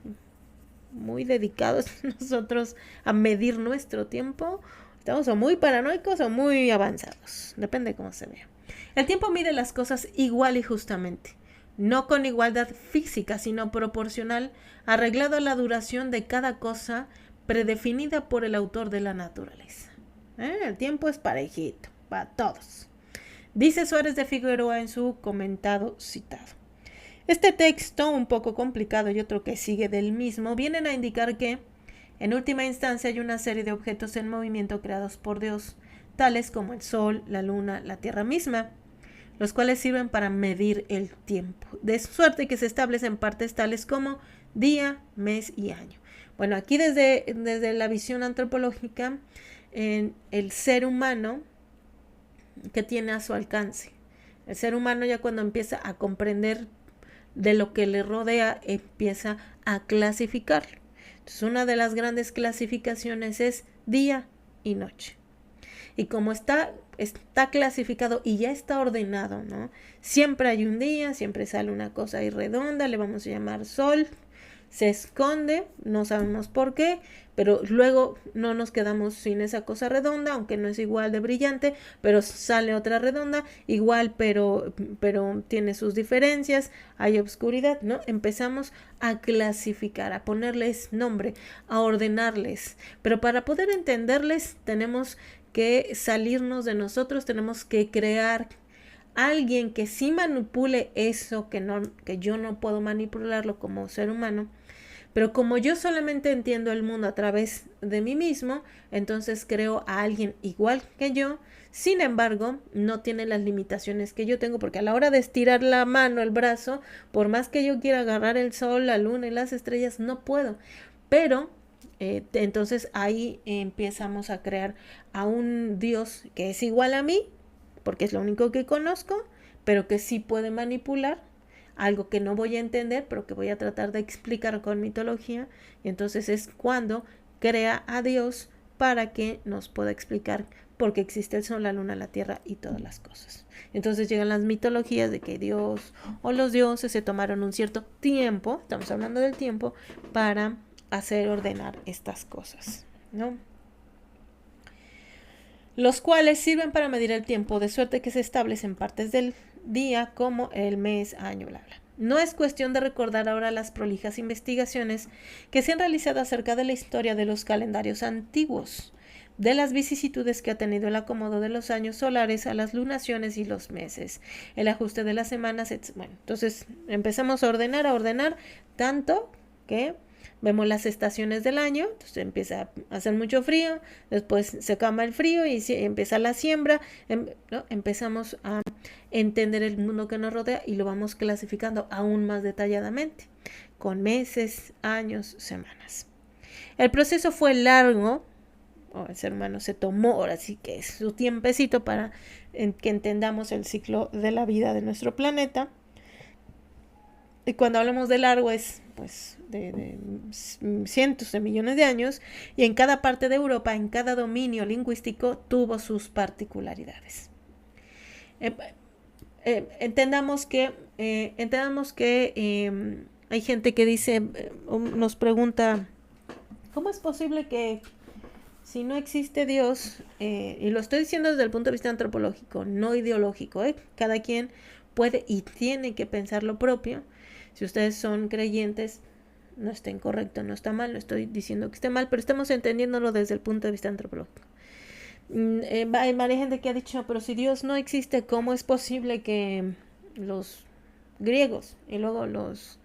dedicados nosotros a medir nuestro tiempo. Estamos o muy paranoicos o muy avanzados, depende de cómo se vea. El tiempo mide las cosas igual y justamente, no con igualdad física, sino proporcional, arreglado a la duración de cada cosa predefinida por el autor de la naturaleza. El tiempo es parejito, para todos. Dice Suárez de Figueroa en su comentado citado. Este texto, un poco complicado y otro que sigue del mismo, vienen a indicar que, en última instancia, hay una serie de objetos en movimiento creados por Dios, tales como el Sol, la Luna, la Tierra misma, los cuales sirven para medir el tiempo, de suerte que se establecen partes tales como día, mes y año. Bueno, aquí desde la visión antropológica, en el ser humano que tiene a su alcance. El ser humano ya cuando empieza a comprender de lo que le rodea, empieza a clasificarlo. Entonces, una de las grandes clasificaciones es día y noche. Y como está clasificado y ya está ordenado, ¿no? Siempre hay un día, siempre sale una cosa ahí redonda, le vamos a llamar sol, se esconde, no sabemos por qué, pero luego no nos quedamos sin esa cosa redonda, aunque no es igual de brillante, pero sale otra redonda, igual, pero tiene sus diferencias, hay obscuridad, ¿no? Empezamos a clasificar, a ponerles nombre, a ordenarles, pero para poder entenderles tenemos que salirnos de nosotros, tenemos que crear alguien que sí manipule eso que yo no puedo manipularlo como ser humano, pero como yo solamente entiendo el mundo a través de mí mismo, entonces creo a alguien igual que yo, sin embargo, no tiene las limitaciones que yo tengo, porque a la hora de estirar la mano, el brazo, por más que yo quiera agarrar el sol, la luna y las estrellas, no puedo, pero entonces ahí empezamos a crear a un Dios que es igual a mí, porque es lo único que conozco, pero que sí puede manipular algo que no voy a entender, pero que voy a tratar de explicar con mitología. Y entonces es cuando crea a Dios para que nos pueda explicar por qué existe el sol, la luna, la tierra y todas las cosas. Entonces llegan las mitologías de que Dios o los dioses se tomaron un cierto tiempo, estamos hablando del tiempo, para hacer ordenar estas cosas, ¿no? Los cuales sirven para medir el tiempo, de suerte que se establecen partes del día como el mes, año, bla, bla. No es cuestión de recordar ahora las prolijas investigaciones que se han realizado acerca de la historia de los calendarios antiguos, de las vicisitudes que ha tenido el acomodo de los años solares a las lunaciones y los meses, el ajuste de las semanas, etc. Bueno, entonces empezamos a ordenar, tanto que vemos las estaciones del año, entonces empieza a hacer mucho frío, después se calma el frío y empieza la siembra, ¿no? Empezamos a entender el mundo que nos rodea y lo vamos clasificando aún más detalladamente, con meses, años, semanas. El proceso fue largo, el ser humano se tomó, ahora sí que es su tiempecito para que entendamos el ciclo de la vida de nuestro planeta. Y cuando hablamos de largo es pues de cientos de millones de años, y en cada parte de Europa, en cada dominio lingüístico, tuvo sus particularidades. Entendamos que hay gente que dice, nos pregunta, ¿cómo es posible que si no existe Dios, y lo estoy diciendo desde el punto de vista antropológico, no ideológico, cada quien puede y tiene que pensar lo propio? Si ustedes son creyentes, no está incorrecto, no está mal, no estoy diciendo que esté mal, pero estamos entendiéndolo desde el punto de vista antropológico. Hay varias gente que ha dicho, pero si Dios no existe, ¿cómo es posible que los griegos y luego los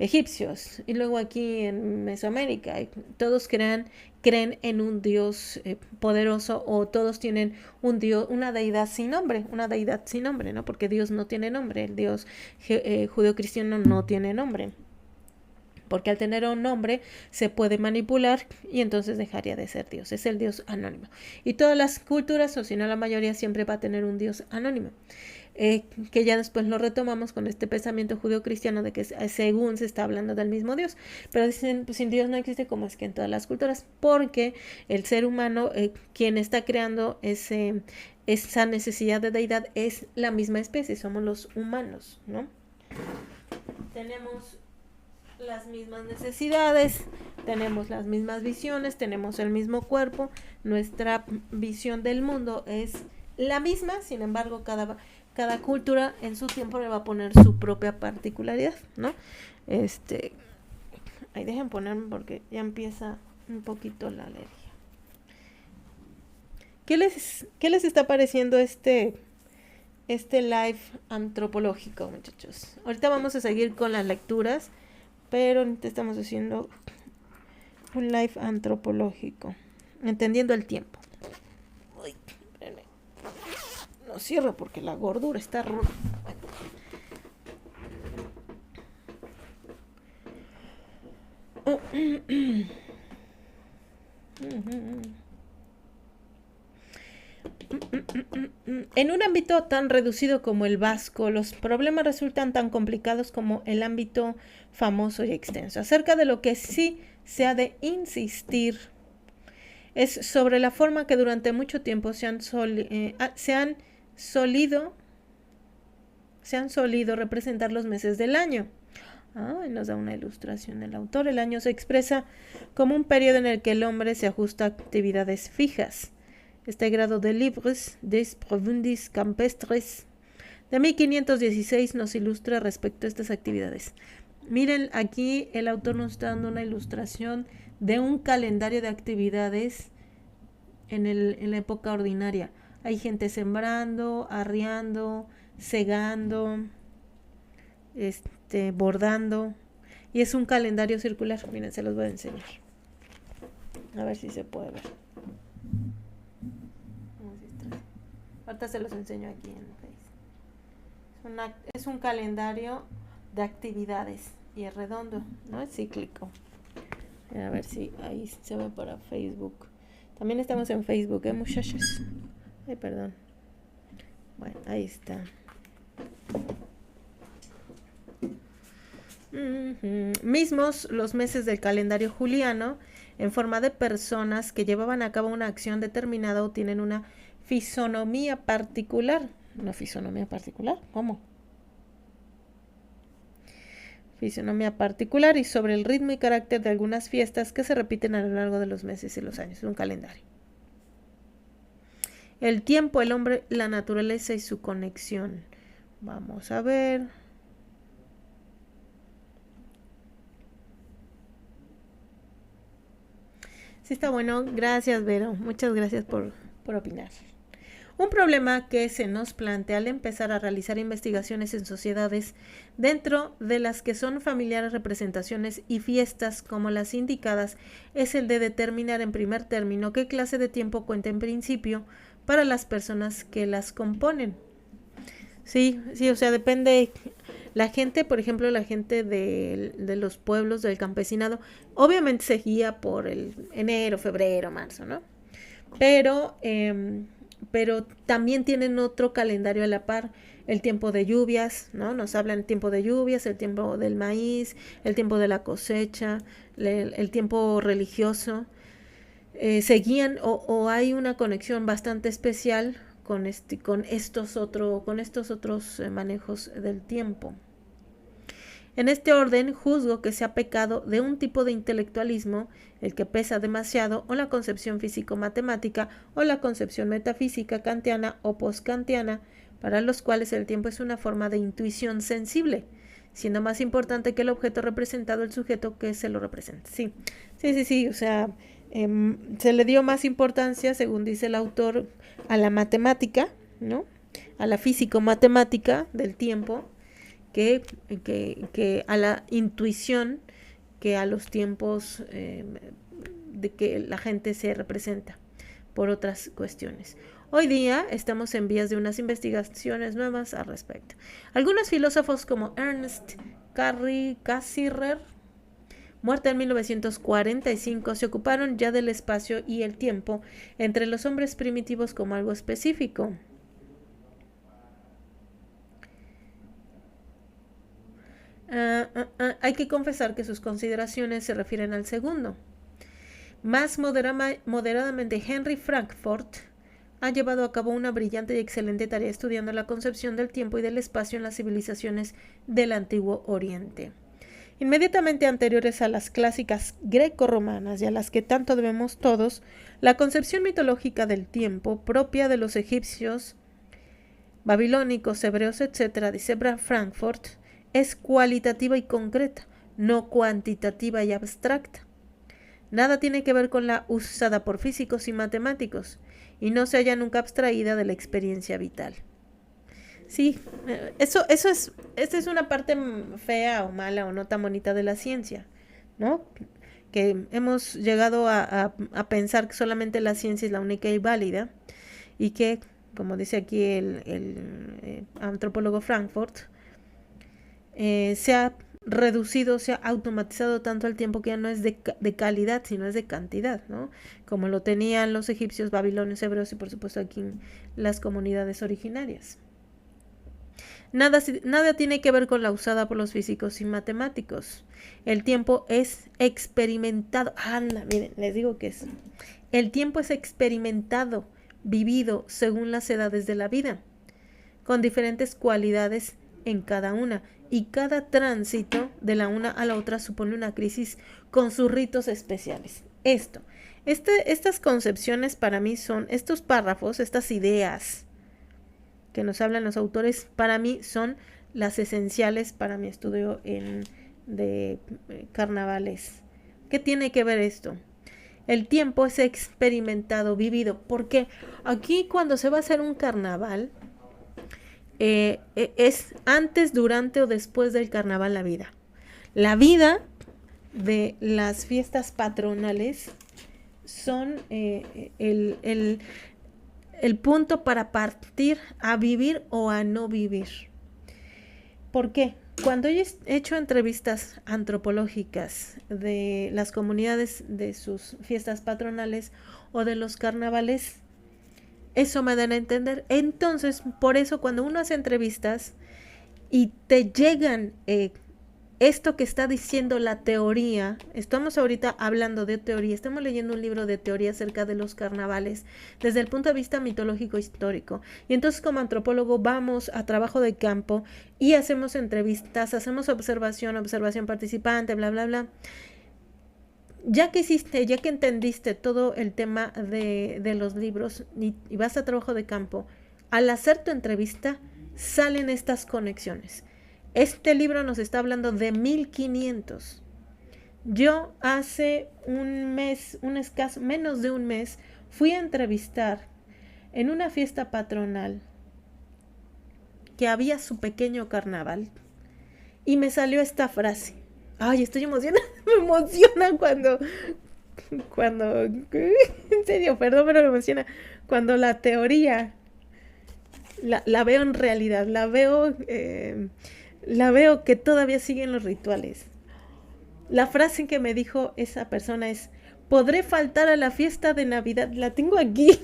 egipcios y luego aquí en Mesoamérica todos creen en un Dios poderoso, o todos tienen un Dios, una deidad sin nombre, ¿no? Porque Dios no tiene nombre, el Dios judeocristiano no tiene nombre, porque al tener un nombre se puede manipular y entonces dejaría de ser Dios. Es el Dios anónimo. Y todas las culturas, o si no la mayoría, siempre va a tener un Dios anónimo. Que ya después lo retomamos con este pensamiento judeocristiano de que según se está hablando del mismo Dios. Pero dicen, pues sin Dios no existe, como es que en todas las culturas, porque el ser humano, quien está creando esa necesidad de deidad, es la misma especie, somos los humanos, ¿no? Tenemos las mismas necesidades, tenemos las mismas visiones, tenemos el mismo cuerpo, nuestra visión del mundo es la misma, sin embargo, cada cultura en su tiempo le va a poner su propia particularidad, ¿no? Ahí dejen ponerme porque ya empieza un poquito la alergia. ¿Qué les está pareciendo este live antropológico, muchachos? Ahorita vamos a seguir con las lecturas, pero estamos haciendo un live antropológico, entendiendo el tiempo. Uy, espérenme. No cierro porque la gordura está ruda. En un ámbito tan reducido como el vasco, los problemas resultan tan complicados como el ámbito famoso y extenso. Acerca de lo que sí se ha de insistir es sobre la forma que durante mucho tiempo se han solido representar los meses del año. Nos da una ilustración el autor. El año se expresa como un periodo en el que el hombre se ajusta a actividades fijas. Este grado de Libres des Provundis Campestres de 1516 nos ilustra respecto a estas actividades. Miren, aquí el autor nos está dando una ilustración de un calendario de actividades en la época ordinaria. Hay gente sembrando, arriando, segando, bordando, y es un calendario circular. Miren, se los voy a enseñar. A ver si se puede ver. Ahorita se los enseño aquí en Facebook. Es un calendario de actividades y es redondo, no es cíclico. A ver si ahí se ve para Facebook. También estamos en Facebook, muchachos. Ay, perdón. Bueno, ahí está. Mismos los meses del calendario juliano, en forma de personas que llevaban a cabo una acción determinada o tienen una fisonomía particular. ¿Una fisonomía particular? ¿Cómo? Fisonomía particular, y sobre el ritmo y carácter de algunas fiestas que se repiten a lo largo de los meses y los años. Un calendario. El tiempo, el hombre, la naturaleza y su conexión. Vamos a ver. Sí, está bueno. Gracias, Vero. Muchas gracias por opinar. Un problema que se nos plantea al empezar a realizar investigaciones en sociedades dentro de las que son familiares representaciones y fiestas como las indicadas es el de determinar en primer término qué clase de tiempo cuenta en principio para las personas que las componen. Sí, o sea, depende. La gente, por ejemplo, la gente de los pueblos del campesinado, obviamente se guía por el enero, febrero, marzo, ¿no? Pero también tienen otro calendario a la par, el tiempo de lluvias, ¿no? Nos hablan el tiempo de lluvias, el tiempo del maíz, el tiempo de la cosecha, el tiempo religioso. Seguían o hay una conexión bastante especial con estos otros manejos del tiempo. En este orden, juzgo que se ha pecado de un tipo de intelectualismo, el que pesa demasiado, o la concepción físico-matemática, o la concepción metafísica kantiana o post-kantiana, para los cuales el tiempo es una forma de intuición sensible, siendo más importante que el objeto representado el sujeto que se lo representa. Sí, o sea, se le dio más importancia, según dice el autor, a la matemática, ¿no? A la físico-matemática del tiempo, que a la intuición, que a los tiempos de que la gente se representa por otras cuestiones. Hoy día estamos en vías de unas investigaciones nuevas al respecto. Algunos filósofos como Ernst Cassirer, muerta en 1945, se ocuparon ya del espacio y el tiempo entre los hombres primitivos como algo específico. Hay que confesar que sus consideraciones se refieren al segundo. Más moderadamente, Henry Frankfurt ha llevado a cabo una brillante y excelente tarea estudiando la concepción del tiempo y del espacio en las civilizaciones del Antiguo Oriente. Inmediatamente anteriores a las clásicas greco-romanas y a las que tanto debemos todos, la concepción mitológica del tiempo, propia de los egipcios, babilónicos, hebreos, etc., dice Frankfurt, es cualitativa y concreta, no cuantitativa y abstracta. Nada tiene que ver con la usada por físicos y matemáticos, y no se halla nunca abstraída de la experiencia vital. Sí, esta es una parte fea o mala o no tan bonita de la ciencia, ¿no? Que hemos llegado a pensar que solamente la ciencia es la única y válida, y que, como dice aquí el antropólogo Frankfurt, se ha reducido, se ha automatizado tanto el tiempo que ya no es de calidad, sino es de cantidad, ¿no? Como lo tenían los egipcios, babilonios, hebreos y por supuesto aquí las comunidades originarias. Nada tiene que ver con la usada por los físicos y matemáticos. El tiempo es experimentado. Miren, les digo que es. El tiempo es experimentado, vivido según las edades de la vida, con diferentes cualidades en cada una, y cada tránsito de la una a la otra supone una crisis con sus ritos especiales. Estas concepciones para mí son, estos párrafos, estas ideas que nos hablan los autores, para mí son las esenciales para mi estudio de carnavales. ¿Qué tiene que ver esto? El tiempo es experimentado, vivido, porque aquí cuando se va a hacer un carnaval, es antes, durante o después del carnaval la vida. La vida de las fiestas patronales son el punto para partir a vivir o a no vivir. ¿Por qué? Cuando he hecho entrevistas antropológicas de las comunidades de sus fiestas patronales o de los carnavales, eso me dan a entender. Entonces, por eso cuando uno hace entrevistas y te llegan esto que está diciendo la teoría, estamos ahorita hablando de teoría, estamos leyendo un libro de teoría acerca de los carnavales desde el punto de vista mitológico histórico, y entonces como antropólogo vamos a trabajo de campo y hacemos entrevistas, hacemos observación participante, bla, bla, bla. Ya que entendiste todo el tema de los libros y vas a trabajo de campo, al hacer tu entrevista salen estas conexiones. Este libro nos está hablando de 1500. Yo hace menos de un mes, fui a entrevistar en una fiesta patronal que había su pequeño carnaval y me salió esta frase. Ay, estoy emocionada, me emociona cuando, en serio, perdón, pero me emociona cuando la teoría la veo en realidad, la veo que todavía siguen los rituales. La frase que me dijo esa persona es: podré faltar a la fiesta de Navidad. La tengo aquí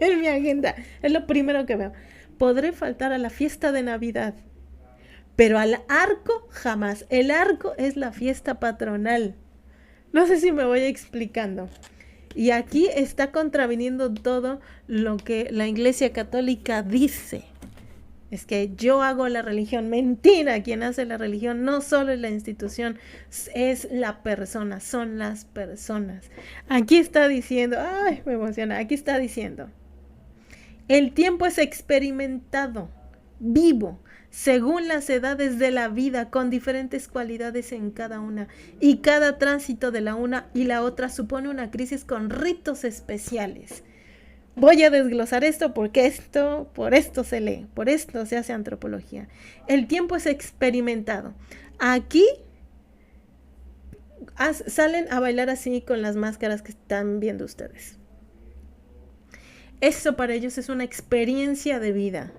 en mi agenda, es lo primero que veo. podré faltar a la fiesta de Navidad, pero al arco jamás. El arco es la fiesta patronal. No sé si me voy explicando. Y aquí está contraviniendo todo lo que la Iglesia Católica dice. Es que yo hago la religión. Mentira, quien hace la religión no solo es la institución, es la persona, son las personas. Aquí está diciendo, ay, me emociona, aquí está diciendo, el tiempo es experimentado, vivo, según las edades de la vida, con diferentes cualidades en cada una, y cada tránsito de la una y la otra supone una crisis con ritos especiales. Voy a desglosar esto porque por esto se lee, por esto se hace antropología. El tiempo es experimentado. Aquí salen a bailar así con las máscaras que están viendo ustedes. Eso para ellos es una experiencia de vida.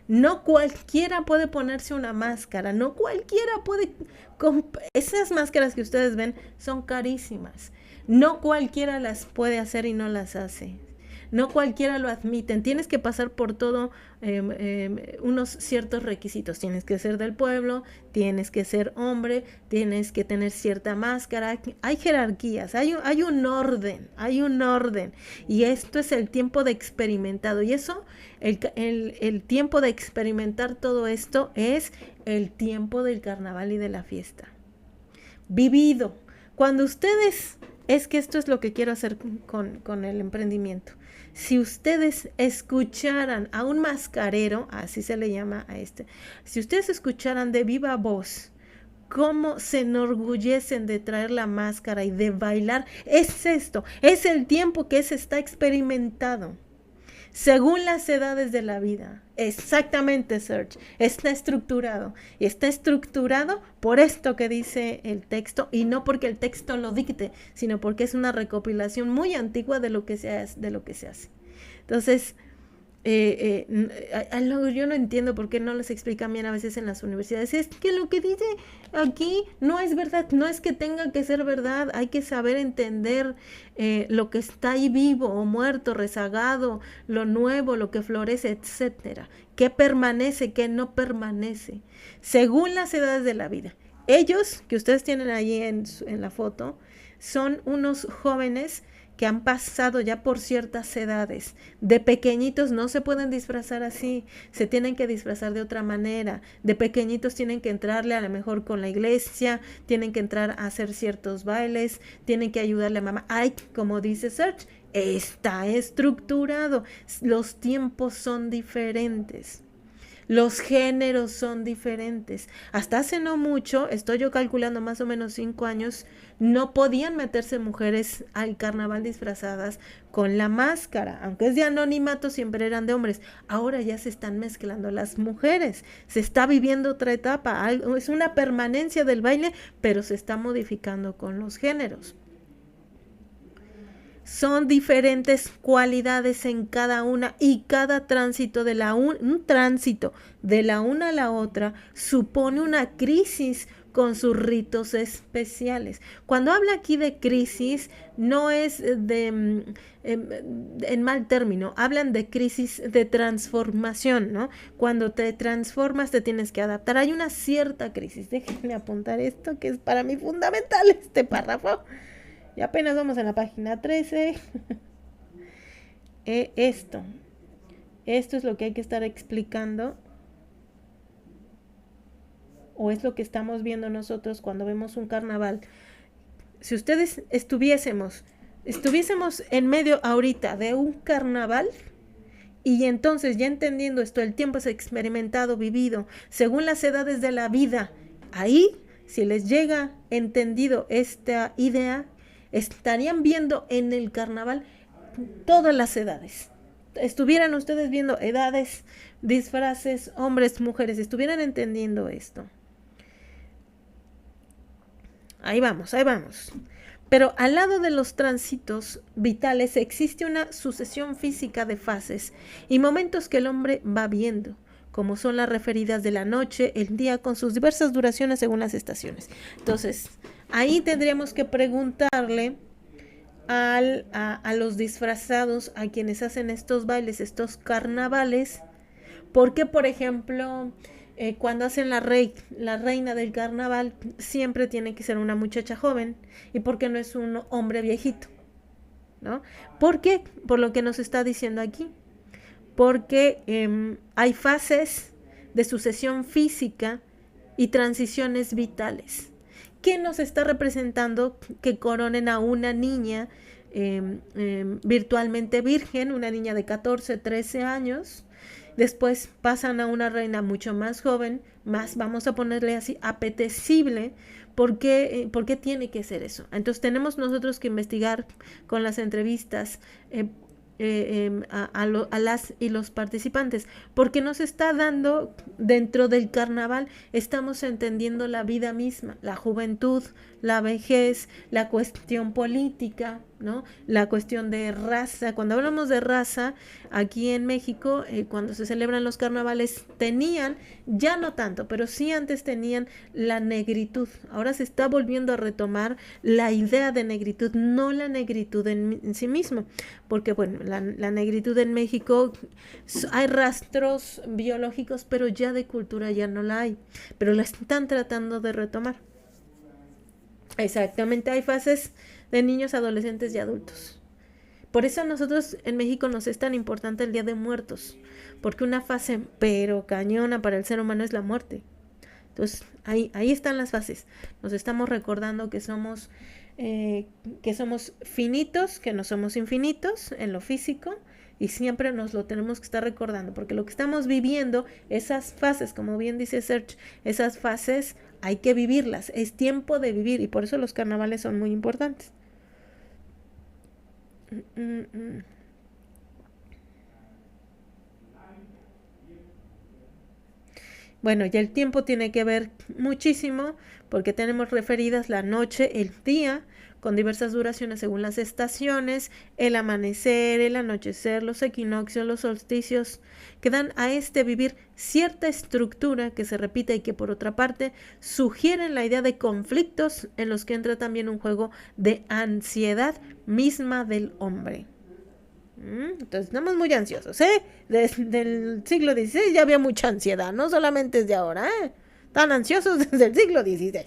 No cualquiera puede ponerse una máscara, no cualquiera puede... Esas máscaras que ustedes ven son carísimas. No cualquiera las puede hacer y no las hace. No cualquiera lo admiten, tienes que pasar por todo unos ciertos requisitos, tienes que ser del pueblo, tienes que ser hombre, tienes que tener cierta máscara, hay jerarquías, hay un orden, y esto es el tiempo de experimentado, y eso, el tiempo de experimentar todo esto es el tiempo del carnaval y de la fiesta. Vivido, cuando ustedes, es que esto es lo que quiero hacer con el emprendimiento. Si ustedes escucharan a un mascarero, así se le llama a este, si ustedes escucharan de viva voz cómo se enorgullecen de traer la máscara y de bailar, es esto, es el tiempo que se está experimentado. Según las edades de la vida. Exactamente, Serge. Está estructurado. Y está estructurado por esto que dice el texto, y no porque el texto lo dicte, sino porque es una recopilación muy antigua de lo que se hace. Entonces, yo no entiendo por qué no les explican bien a veces en las universidades. Es que lo que dice aquí no es verdad, no es que tenga que ser verdad, hay que saber entender lo que está ahí vivo o muerto, rezagado, lo nuevo, lo que florece, etcétera, qué permanece, qué no permanece, según las edades de la vida. Ellos, que ustedes tienen ahí en la foto, son unos jóvenes que han pasado ya por ciertas edades. De pequeñitos no se pueden disfrazar así, se tienen que disfrazar de otra manera. De pequeñitos tienen que entrarle a lo mejor con la iglesia, tienen que entrar a hacer ciertos bailes, tienen que ayudarle a mamá. Ay, como dice Serge, está estructurado. Los tiempos son diferentes. Los géneros son diferentes. Hasta hace no mucho, estoy yo calculando más o menos 5 años, no podían meterse mujeres al carnaval disfrazadas con la máscara. Aunque es de anonimato, siempre eran de hombres. Ahora ya se están mezclando las mujeres. Se está viviendo otra etapa. Es una permanencia del baile, pero se está modificando con los géneros. Son diferentes cualidades en cada una, y cada tránsito de un tránsito de la una a la otra supone una crisis con sus ritos especiales. Cuando habla aquí de crisis, no es en mal término, hablan de crisis de transformación, ¿no? Cuando te transformas te tienes que adaptar. Hay una cierta crisis. Déjenme apuntar esto que es para mí fundamental, este párrafo. Y apenas vamos en la página 13. Esto es lo que hay que estar explicando, o es lo que estamos viendo nosotros cuando vemos un carnaval. Si ustedes estuviésemos en medio ahorita de un carnaval, y entonces ya entendiendo esto, el tiempo es experimentado, vivido, según las edades de la vida, ahí, si les llega entendido esta idea, estarían viendo en el carnaval todas las edades. Estuvieran ustedes viendo edades, disfraces, hombres, mujeres, estuvieran entendiendo esto. Ahí vamos. Pero al lado de los tránsitos vitales existe una sucesión física de fases y momentos que el hombre va viendo, como son las referidas de la noche, el día, con sus diversas duraciones según las estaciones. Entonces, ahí tendríamos que preguntarle a los disfrazados, a quienes hacen estos bailes, estos carnavales, Porque, por ejemplo, cuando hacen la reina del carnaval, siempre tiene que ser una muchacha joven. ¿Y por qué no es un hombre viejito? ¿No? ¿Por qué? Por lo que nos está diciendo aquí. Porque hay fases de sucesión física y transiciones vitales. ¿Qué nos está representando que coronen a una niña virtualmente virgen, una niña de 14, 13 años? Después pasan a una reina mucho más joven, más, vamos a ponerle así, apetecible. ¿Por qué tiene que ser eso? Entonces tenemos nosotros que investigar con las entrevistas a las y los participantes, porque nos está dando dentro del carnaval, estamos entendiendo la vida misma, la juventud, la vejez, la cuestión política, ¿no? La cuestión de raza. Cuando hablamos de raza, aquí en México, cuando se celebran los carnavales, tenían, ya no tanto, pero sí antes tenían la negritud. Ahora se está volviendo a retomar la idea de negritud, no la negritud en sí misma, porque bueno, la negritud en México, hay rastros biológicos, pero ya de cultura ya no la hay, pero la están tratando de retomar. Exactamente, hay fases de niños, adolescentes y adultos. Por eso a nosotros en México nos es tan importante el Día de Muertos, porque una fase pero cañona para el ser humano es la muerte. Entonces, ahí están las fases. Nos estamos recordando que somos finitos, que no somos infinitos en lo físico, y siempre nos lo tenemos que estar recordando, porque lo que estamos viviendo, esas fases, como bien dice Serge, esas fases hay que vivirlas, es tiempo de vivir, y por eso los carnavales son muy importantes. Bueno, ya el tiempo tiene que ver muchísimo porque tenemos referidas la noche, el día, con diversas duraciones según las estaciones, el amanecer, el anochecer, los equinoccios, los solsticios, que dan a este vivir cierta estructura que se repite y que por otra parte sugieren la idea de conflictos en los que entra también un juego de ansiedad misma del hombre. Entonces estamos muy ansiosos, Desde el siglo XVI ya había mucha ansiedad, no solamente desde ahora, Están ansiosos desde el siglo XVI.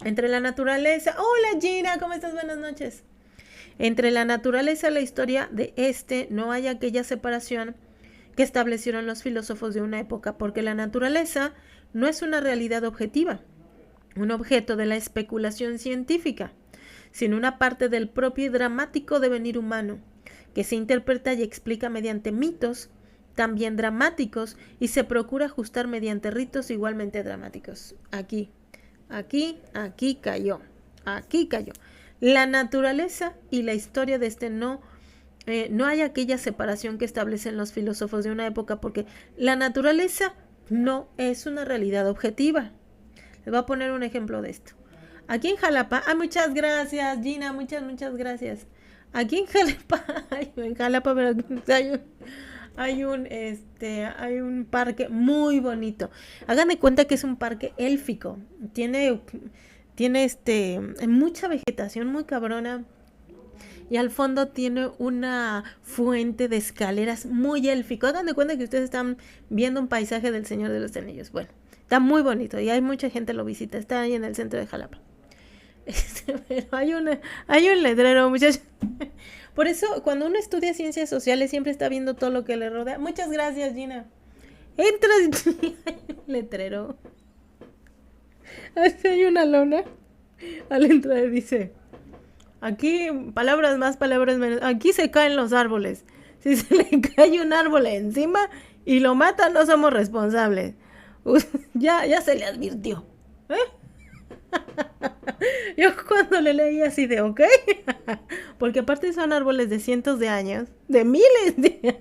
Entre la naturaleza... Hola Gina, ¿cómo estás? Buenas noches. Entre la naturaleza y la historia de no hay aquella separación que establecieron los filósofos de una época, porque la naturaleza no es una realidad objetiva, un objeto de la especulación científica, sino una parte del propio y dramático devenir humano, que se interpreta y explica mediante mitos también dramáticos y se procura ajustar mediante ritos igualmente dramáticos. Aquí cayó. La naturaleza y la historia de no hay aquella separación que establecen los filósofos de una época, porque la naturaleza no es una realidad objetiva. Les voy a poner un ejemplo de esto. Aquí en Jalapa, muchas gracias, Gina, muchas gracias. Aquí en Jalapa, pero hay un parque muy bonito. Hagan de cuenta que es un parque élfico. Tiene mucha vegetación muy cabrona. Y al fondo tiene una fuente de escaleras muy élfico. Hagan de cuenta que ustedes están viendo un paisaje del Señor de los Anillos. Bueno, está muy bonito y hay mucha gente lo visita. Está ahí en el centro de Jalapa. Pero hay un letrero, muchachos. Por eso, cuando uno estudia ciencias sociales, siempre está viendo todo lo que le rodea. Muchas gracias, Gina. Entras y hay un letrero. Así hay una lona. Al entrar dice: aquí, palabras más, palabras menos. Aquí se caen los árboles. Si se le cae un árbol encima y lo mata, no somos responsables. Ya se le advirtió. Yo cuando le leí así de ok, porque aparte son árboles de cientos de años, de miles de años.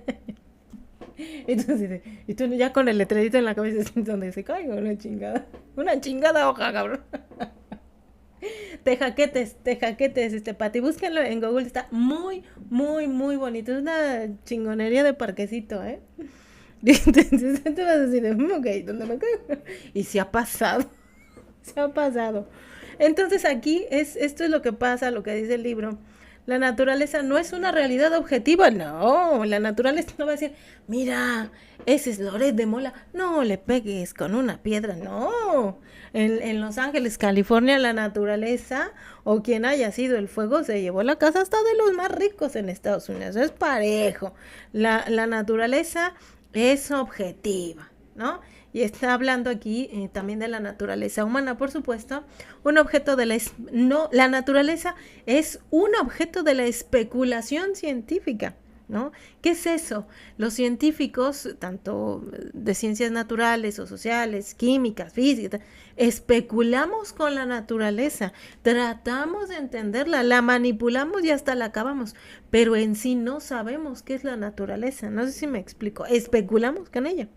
Entonces, y tú ya con el letrerito en la cabeza donde se cae una chingada hoja, cabrón. Tejaquetes, Pati, búsquenlo en Google, está muy bonito, es una chingonería de parquecito, Entonces te vas a decir, ok, ¿dónde me caigo? Y se ha pasado. Entonces aquí esto es lo que pasa, lo que dice el libro. La naturaleza no es una realidad objetiva, no. La naturaleza no va a decir, mira, ese es Loret de Mola, no le pegues con una piedra, no. En Los Ángeles, California, la naturaleza o quien haya sido el fuego se llevó la casa hasta de los más ricos en Estados Unidos. Es parejo. La naturaleza es objetiva, ¿no? Y está hablando aquí también de la naturaleza humana, por supuesto. Un objeto de no, la naturaleza es un objeto de la especulación científica, ¿no? ¿Qué es eso? Los científicos, tanto de ciencias naturales o sociales, químicas, físicas, especulamos con la naturaleza, tratamos de entenderla, la manipulamos y hasta la acabamos, pero en sí no sabemos qué es la naturaleza. No sé si me explico. Especulamos con ella,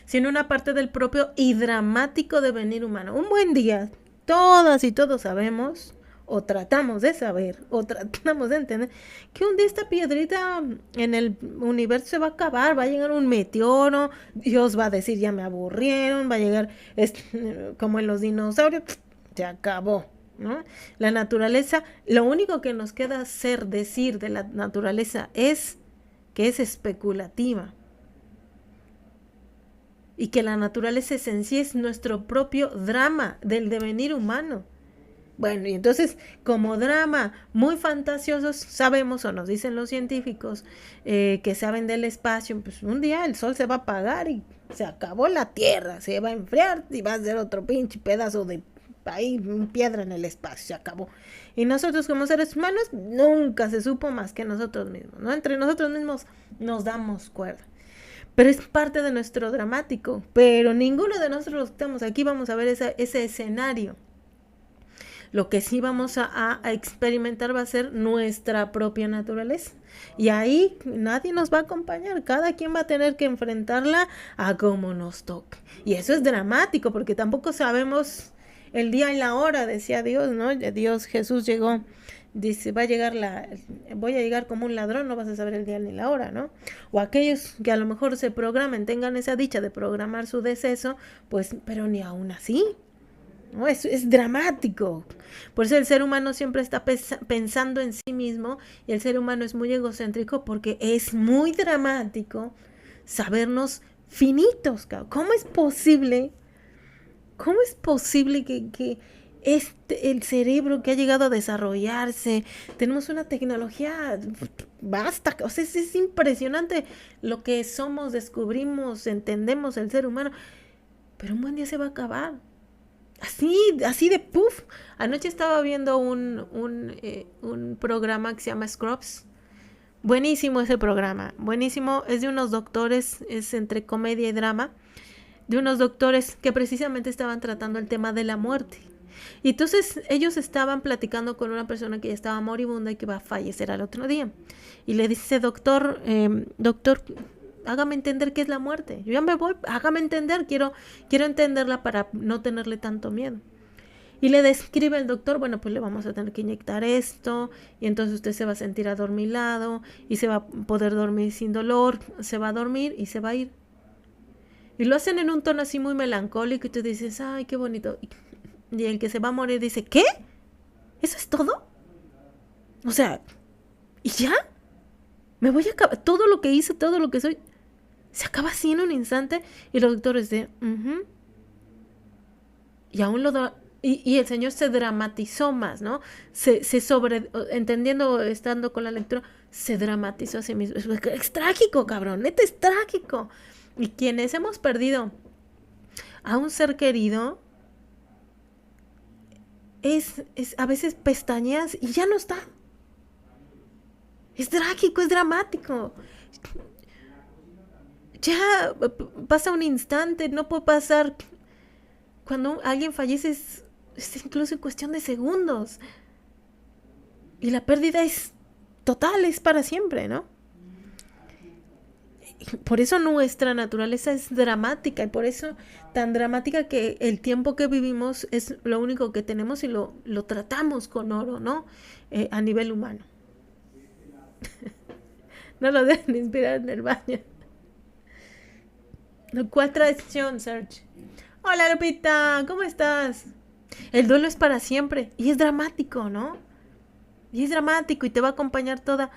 sino una parte del propio y dramático devenir humano. Un buen día, todas y todos sabemos, o tratamos de saber, o tratamos de entender, que un día esta piedrita en el universo se va a acabar, va a llegar un meteoro, Dios va a decir, ya me aburrieron, va a llegar como en los dinosaurios, se acabó, ¿no? La naturaleza, lo único que nos queda decir de la naturaleza es que es especulativa, y que la naturaleza en sí es nuestro propio drama del devenir humano. Bueno, y entonces, como drama muy fantasiosos, sabemos, o nos dicen los científicos, que saben del espacio, pues un día el sol se va a apagar y se acabó la Tierra, se va a enfriar y va a ser otro pinche pedazo de ahí, piedra en el espacio, se acabó. Y nosotros como seres humanos, nunca se supo más que nosotros mismos, ¿no? Entre nosotros mismos nos damos cuerda. Pero es parte de nuestro dramático. Pero ninguno de nosotros que estamos aquí vamos a ver ese escenario. Lo que sí vamos a experimentar va a ser nuestra propia naturaleza. Y ahí nadie nos va a acompañar. Cada quien va a tener que enfrentarla a como nos toque. Y eso es dramático porque tampoco sabemos el día y la hora, decía Dios, ¿no? Dios, Jesús llegó. Dice, voy a llegar como un ladrón, no vas a saber el día ni la hora, ¿no? O aquellos que a lo mejor se programen, tengan esa dicha de programar su deceso, pues, pero ni aún así, ¿no? Es dramático. Por eso el ser humano siempre está pensando en sí mismo, y el ser humano es muy egocéntrico porque es muy dramático sabernos finitos. ¿Cómo es posible? ¿Cómo es posible que el cerebro que ha llegado a desarrollarse, tenemos una tecnología, basta, o sea, es impresionante lo que somos, descubrimos, entendemos el ser humano, pero un buen día se va a acabar. Así de puff. Anoche estaba viendo un programa que se llama Scrubs. Buenísimo ese programa, buenísimo, es de unos doctores, es entre comedia y drama, de unos doctores que precisamente estaban tratando el tema de la muerte. Y entonces ellos estaban platicando con una persona que ya estaba moribunda y que va a fallecer al otro día. Y le dice, doctor, hágame entender qué es la muerte. Yo ya me voy, hágame entender, quiero entenderla para no tenerle tanto miedo. Y le describe el doctor, bueno, pues le vamos a tener que inyectar esto, y entonces usted se va a sentir adormilado, y se va a poder dormir sin dolor, se va a dormir y se va a ir. Y lo hacen en un tono así muy melancólico, y tú dices, ay, qué bonito. Y el que se va a morir dice, ¿qué? ¿Eso es todo? O sea, ¿y ya? Me voy a acabar, todo lo que hice, todo lo que soy, se acaba así en un instante. Y los doctores de, y aún y el Señor se dramatizó más, ¿no? Entendiendo, estando con la lectura, se dramatizó a sí mismo. Es trágico, cabrón, neta, es trágico. Y quienes hemos perdido a un ser querido, es a veces pestañeas y ya no está. Es trágico, es dramático. Ya pasa un instante, no puede pasar. Cuando alguien fallece es incluso en cuestión de segundos. Y la pérdida es total, es para siempre, ¿no? Por eso nuestra naturaleza es dramática, y por eso tan dramática que el tiempo que vivimos es lo único que tenemos y lo tratamos con oro, ¿no? A nivel humano. No lo dejen inspirar en el baño. ¿Cuál tradición, Serge? Hola, Lupita, ¿cómo estás? El duelo es para siempre y es dramático, ¿no? Y es dramático y te va a acompañar toda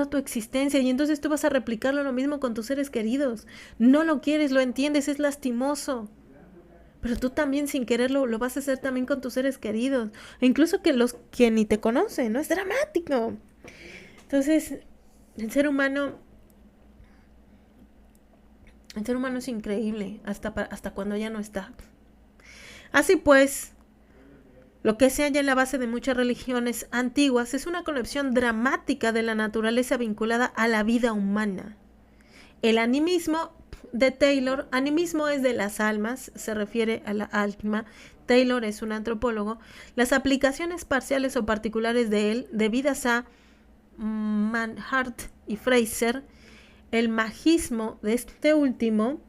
tu existencia. Y entonces tú vas a replicarlo lo mismo con tus seres queridos. No lo quieres, lo entiendes, es lastimoso. Pero tú también sin quererlo lo vas a hacer también con tus seres queridos. E incluso que los que ni te conocen, ¿no? Es dramático. Entonces, el ser humano es increíble hasta cuando ya no está. Así pues, lo que se halla en la base de muchas religiones antiguas es una concepción dramática de la naturaleza vinculada a la vida humana. El animismo de Taylor, animismo es de las almas, se refiere a la alma. Taylor es un antropólogo. Las aplicaciones parciales o particulares de él, debidas a Manhart y Fraser, el magismo de este último,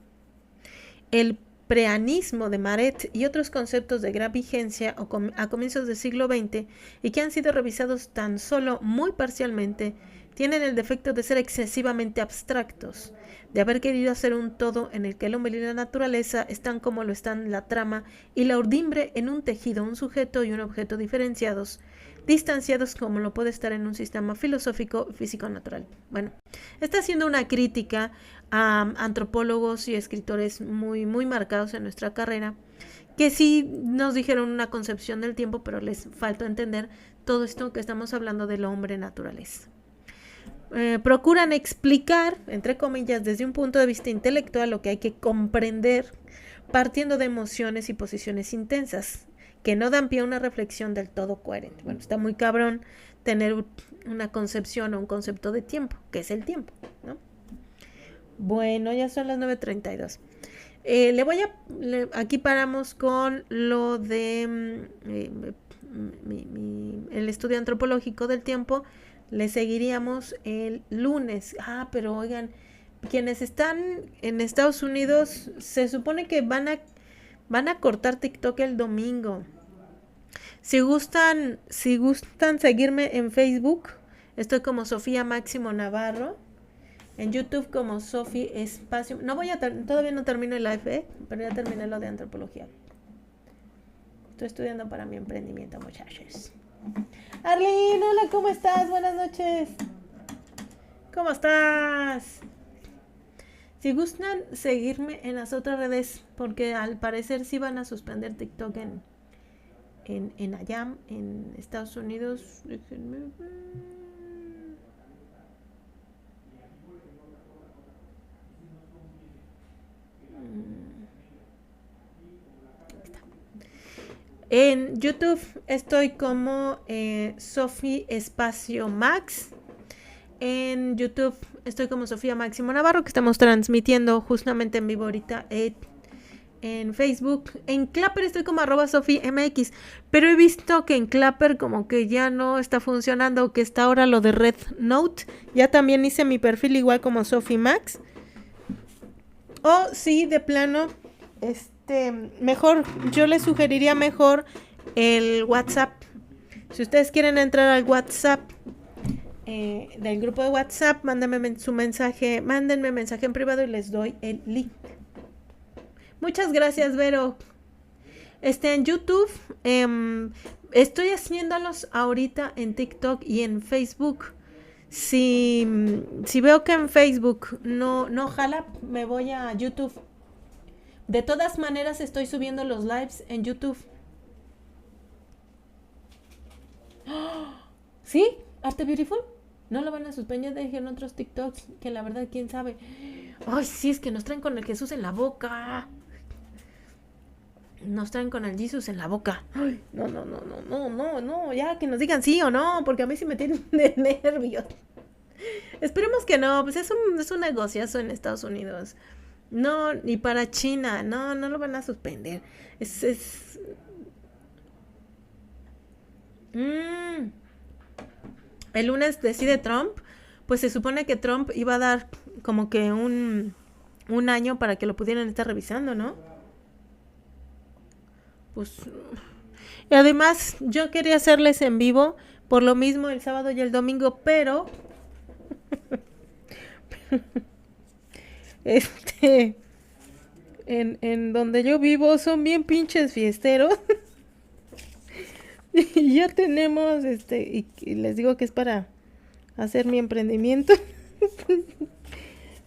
el preanismo de Maret y otros conceptos de gran vigencia a comienzos del siglo XX y que han sido revisados tan solo muy parcialmente, tienen el defecto de ser excesivamente abstractos, de haber querido hacer un todo en el que el hombre y la naturaleza están como lo están la trama y la urdimbre en un tejido, un sujeto y un objeto diferenciados, distanciados como lo puede estar en un sistema filosófico físico natural. Bueno, está haciendo una crítica a antropólogos y escritores muy, muy marcados en nuestra carrera, que sí nos dijeron una concepción del tiempo, pero les faltó entender todo esto que estamos hablando del hombre naturaleza. Procuran explicar, entre comillas, desde un punto de vista intelectual lo que hay que comprender partiendo de emociones y posiciones intensas que no dan pie a una reflexión del todo coherente. Bueno, está muy cabrón tener una concepción o un concepto de tiempo, que es el tiempo, ¿no? Bueno, ya son las 9:32. Aquí paramos con lo de el estudio antropológico del tiempo. Le seguiríamos el lunes. Pero oigan, quienes están en Estados Unidos, se supone que van a cortar TikTok el domingo. Si gustan seguirme en Facebook, estoy como Sofía Máximo Navarro. En YouTube como Sofi Espacio. Todavía no termino el live, pero ya terminé lo de antropología. Estoy estudiando para mi emprendimiento, muchachos. Arlene, hola, ¿cómo estás? Buenas noches. ¿Cómo estás? Si gustan seguirme en las otras redes, porque al parecer sí van a suspender TikTok en allá, en Estados Unidos. Déjenme ver. En YouTube estoy como Sofi Espacio Max. En YouTube estoy como Sofía Máximo Navarro, que estamos transmitiendo justamente en vivo ahorita en Facebook. En Clapper estoy como @SofiMX, pero he visto que en Clapper como que ya no está funcionando, que está ahora lo de Red Note. Ya también hice mi perfil igual como Sofi Max. O sí, de plano, mejor, yo les sugeriría mejor el WhatsApp. Si ustedes quieren entrar al WhatsApp del grupo de WhatsApp, mándenme mensaje en privado y les doy el link. Muchas gracias, Vero. En YouTube estoy haciéndolos ahorita en TikTok y en Facebook. Si veo que en Facebook no jala, me voy a YouTube. De todas maneras estoy subiendo los lives en YouTube. ¿Sí? ¿Arte Beautiful? No lo van a suspender, dejen otros TikToks, que la verdad, quién sabe. Ay, sí, es que nos traen con el Jesús en la boca. Nos traen con el Jesús en la boca. Ay, no, ya que nos digan sí o no, porque a mí sí me tienen de nervios. Esperemos que no, pues es un negociazo en Estados Unidos. No, ni para China, no lo van a suspender. El lunes decide Trump, pues se supone que Trump iba a dar como que un año para que lo pudieran estar revisando, ¿no? Pues, y además yo quería hacerles en vivo, por lo mismo el sábado y el domingo, pero en donde yo vivo son bien pinches fiesteros. Y ya tenemos, y les digo que es para hacer mi emprendimiento.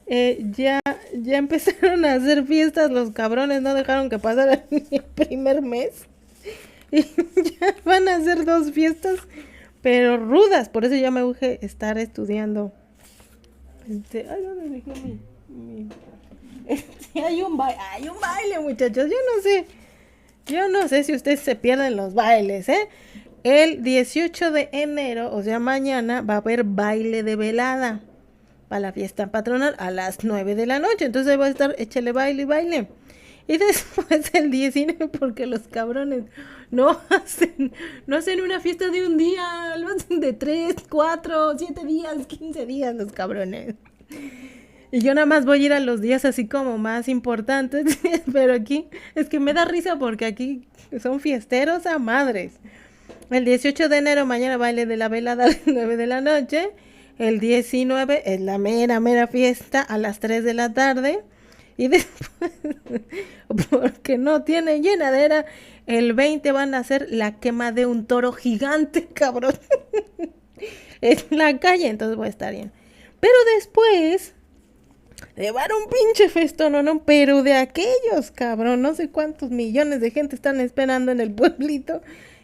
Ya empezaron a hacer fiestas los cabrones, no dejaron que pasara ni el primer mes. Y ya van a hacer 2 fiestas, pero rudas. Por eso ya me urge estar estudiando. Ay, ¿dónde dejé hay un baile, muchachos. Yo no sé si ustedes se pierden los bailes, ¿eh? El 18 de enero, o sea, mañana, va a haber baile de velada para la fiesta patronal a las 9 de la noche. Entonces va a estar, échale baile y baile. Y después el 19, porque los cabrones no hacen una fiesta de un día, lo hacen de 3, 4, 7 días, 15 días los cabrones. Y yo nada más voy a ir a los días así como más importantes, pero aquí es que me da risa porque aquí son fiesteros a madres. El 18 de enero, mañana baile de la velada a las 9 de la noche. El 19 es la mera fiesta a las 3 de la tarde. Y después, porque no tiene llenadera, el 20 van a hacer la quema de un toro gigante, cabrón. En la calle, entonces voy a estar bien. Pero después, llevar un pinche festón, no, pero de aquellos, cabrón, no sé cuántos millones de gente están esperando en el pueblito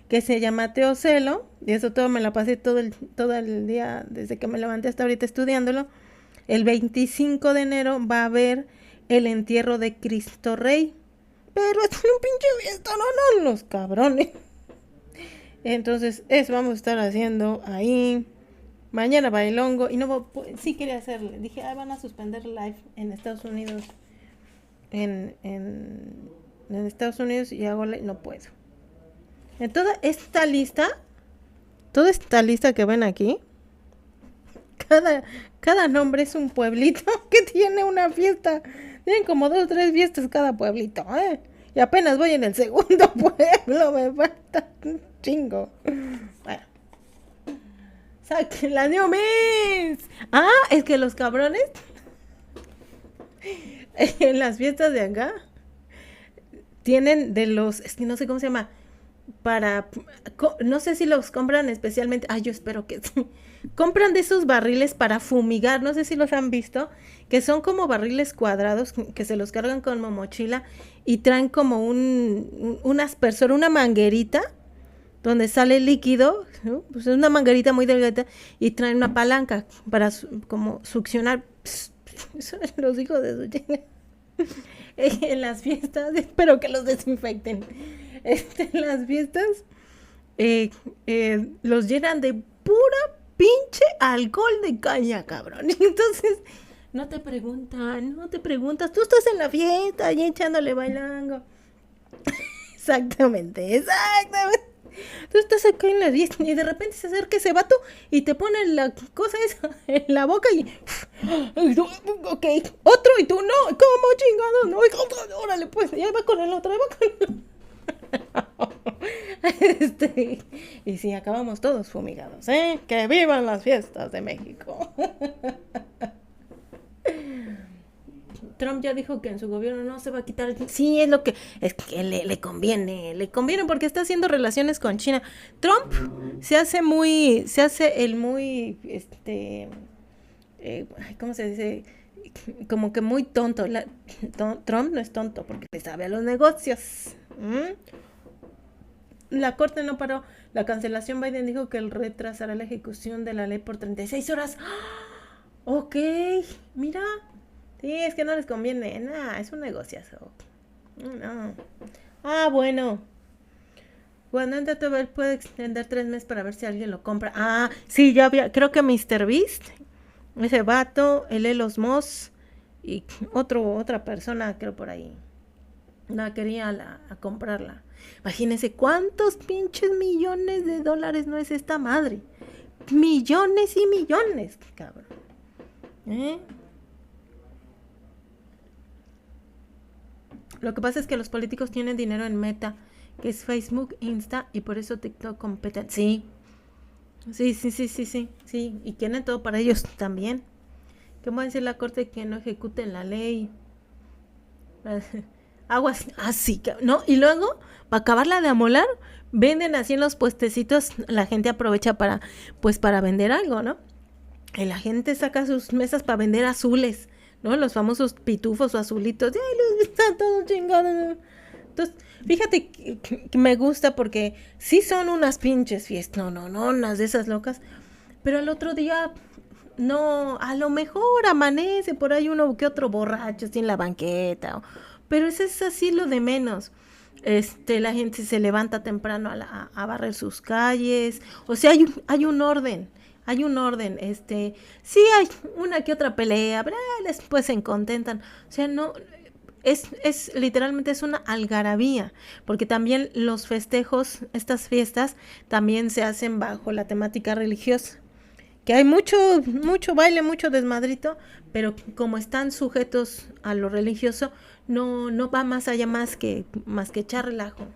que se llama Teocelo, y eso todo me la pasé todo el día, desde que me levanté hasta ahorita estudiándolo. El 25 de enero va a haber el entierro de Cristo Rey, pero es un pinche fiesta, no, los cabrones. Entonces, eso vamos a estar haciendo ahí. Mañana bailongo, y no, sí quería hacerle, dije, van a suspender live en Estados Unidos, en Estados Unidos, y hago no puedo. En toda esta lista que ven aquí, cada nombre es un pueblito que tiene una fiesta. Tienen como 2 o 3 fiestas cada pueblito, ¿eh? Y apenas voy en el segundo pueblo, me falta un chingo. Bueno. ¡Saquen la New Miss! Ah, es que los cabrones en las fiestas de acá tienen de los, es que no sé cómo se llama, no sé si los compran especialmente, yo espero que sí. Compran de esos barriles para fumigar, no sé si los han visto, que son como barriles cuadrados que se los cargan con mochila y traen como un aspersor, una manguerita donde sale líquido, ¿no? Pues es una manguerita muy delgada y traen una palanca para como succionar. Eso los hijos de su chinga. En las fiestas, espero que los desinfecten. En las fiestas los llenan de pura pinche alcohol de caña, cabrón. Entonces, no te preguntas, tú estás en la fiesta y echándole bailando. Exactamente. Tú estás acá en la fiesta y de repente se acerca ese vato y te pone la cosa esa en la boca y... Ok, otro y tú no, ¿cómo chingado? No, órale pues, ya va con el otro, y sí, acabamos todos fumigados, ¿eh? ¡Que vivan las fiestas de México! Trump ya dijo que en su gobierno no se va a quitar. Sí, es que le conviene porque está haciendo relaciones con China. Trump se hace el muy, ¿cómo se dice? Como que muy tonto. Trump no es tonto porque le sabe a los negocios. La corte no paró la cancelación. Biden dijo que él retrasará la ejecución de la ley por 36 horas. Ok, mira. Sí, es que no les conviene. Nah, es un negociazo. No. Bueno. Cuando entra tu ver puede extender 3 meses para ver si alguien lo compra. Sí, ya había. Creo que MrBeast, ese vato, el Elos Moss y otra persona, creo por ahí. No quería a comprarla. Imagínense cuántos pinches millones de dólares no es esta madre. Millones y millones, cabrón. Lo que pasa es que los políticos tienen dinero en Meta, que es Facebook, Insta, y por eso TikTok competen. Sí, y quieren todo para ellos también. ¿Qué va a decir la corte que no ejecuten la ley? Aguas así, ¿no? Y luego, para acabarla de amolar, venden así en los puestecitos, la gente aprovecha para, pues para vender algo, ¿no? Y la gente saca sus mesas para vender azules, ¿no? Los famosos pitufos o azulitos. ¡Ay, los está todo chingado! Entonces, fíjate que me gusta porque sí son unas pinches fiestas, no, unas de esas locas. Pero el otro día, no, a lo mejor amanece por ahí uno que otro borracho así en la banqueta. Pero eso es así lo de menos. La gente se levanta temprano a barrer sus calles. O sea, hay un orden. Hay un orden, sí hay una que otra pelea, pero después se contentan. O sea, no, literalmente es una algarabía, porque también los festejos, estas fiestas, también se hacen bajo la temática religiosa. Que hay mucho baile, mucho desmadrito, pero como están sujetos a lo religioso, no va más allá más que echar relajo.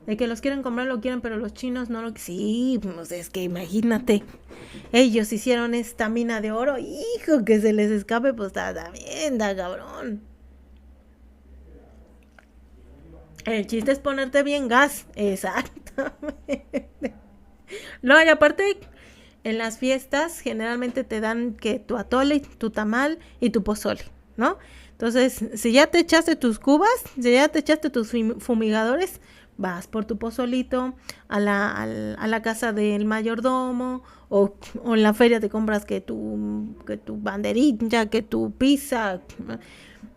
De que los quieren comprar, lo quieren, pero los chinos no lo... Sí, pues es que imagínate. Ellos hicieron esta mina de oro. Hijo, que se les escape, pues está bien, da cabrón. El chiste es ponerte bien gas. Exactamente. No, y aparte, en las fiestas generalmente te dan que tu atole, tu tamal y tu pozole, ¿no? Entonces, si ya te echaste tus cubas, si ya te echaste tus fumigadores, vas por tu pozolito a la casa del mayordomo o en la feria te compras que tu banderilla, que tu pizza.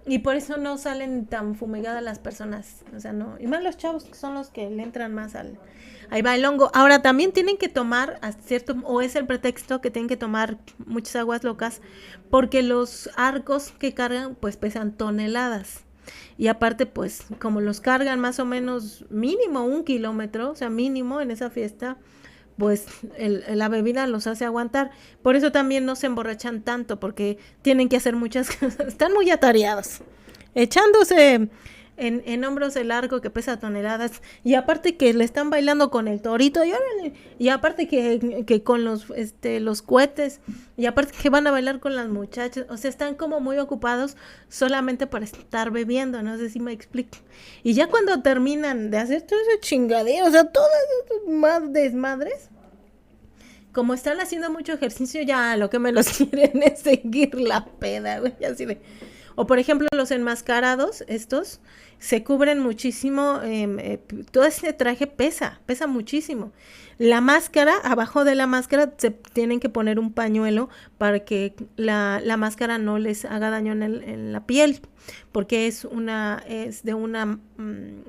Y por eso no salen tan fumigadas las personas. O sea, no. Y más los chavos que son los que le entran más al... Ahí va el hongo. Ahora también tienen que tomar, a cierto, o es el pretexto que tienen que tomar muchas aguas locas, porque los arcos que cargan, pues pesan toneladas. Y aparte, pues, como los cargan más o menos mínimo 1 kilómetro, o sea, mínimo en esa fiesta, pues la bebida los hace aguantar. Por eso también no se emborrachan tanto, porque tienen que hacer muchas cosas. Están muy atareados, echándose en hombros el arco que pesa toneladas. Y aparte que le están bailando con el torito. Y aparte que con los cohetes. Y aparte que van a bailar con las muchachas. O sea, están como muy ocupados solamente para estar bebiendo. No sé si me explico. Y ya cuando terminan de hacer todo ese chingadero, o sea, todas esas más desmadres, como están haciendo mucho ejercicio, ya lo que me los quieren es seguir la peda, güey, así de... O por ejemplo, los enmascarados, estos, se cubren muchísimo, todo ese traje pesa muchísimo. La máscara, abajo de la máscara, se tienen que poner un pañuelo para que la máscara no les haga daño en la piel, porque es de una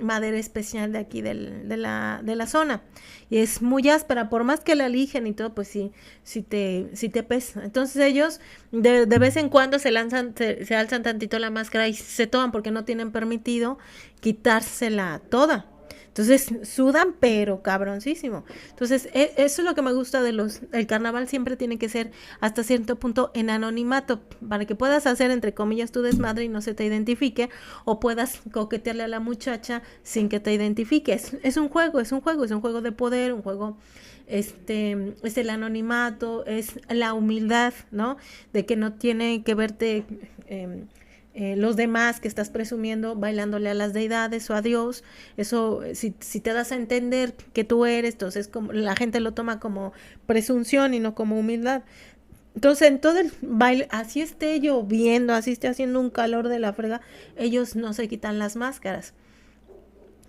madera especial de aquí de la zona. Y es muy áspera, por más que la eligen y todo, pues sí te pesa. Entonces ellos de vez en cuando se alzan tantito la máscara y se toman porque no tienen permitido quitársela toda. Entonces sudan, pero cabroncísimo. Entonces, eso es lo que me gusta el carnaval siempre tiene que ser hasta cierto punto en anonimato, para que puedas hacer entre comillas tu desmadre y no se te identifique, o puedas coquetearle a la muchacha sin que te identifique. Es un juego, es un juego de poder, un juego, es el anonimato, es la humildad, ¿no? De que no tiene que verte los demás que estás presumiendo bailándole a las deidades o a Dios. Eso, si te das a entender que tú eres, entonces como la gente lo toma como presunción y no como humildad. Entonces en todo el baile, así esté lloviendo, así esté haciendo un calor de la frega, ellos no se quitan las máscaras,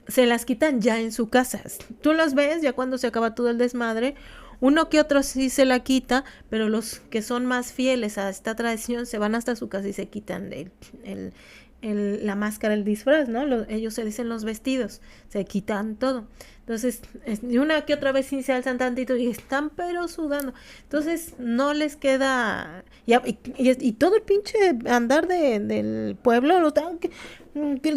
se las quitan ya en su casa. Tú los ves ya cuando se acaba todo el desmadre. Uno que otro sí se la quita, pero los que son más fieles a esta tradición se van hasta su casa y se quitan la máscara, el disfraz, ¿no? Ellos se dicen los vestidos, se quitan todo. Entonces, una que otra vez sí se alzan tantito y están pero sudando. Entonces, no les queda... Y todo el pinche andar del pueblo lo están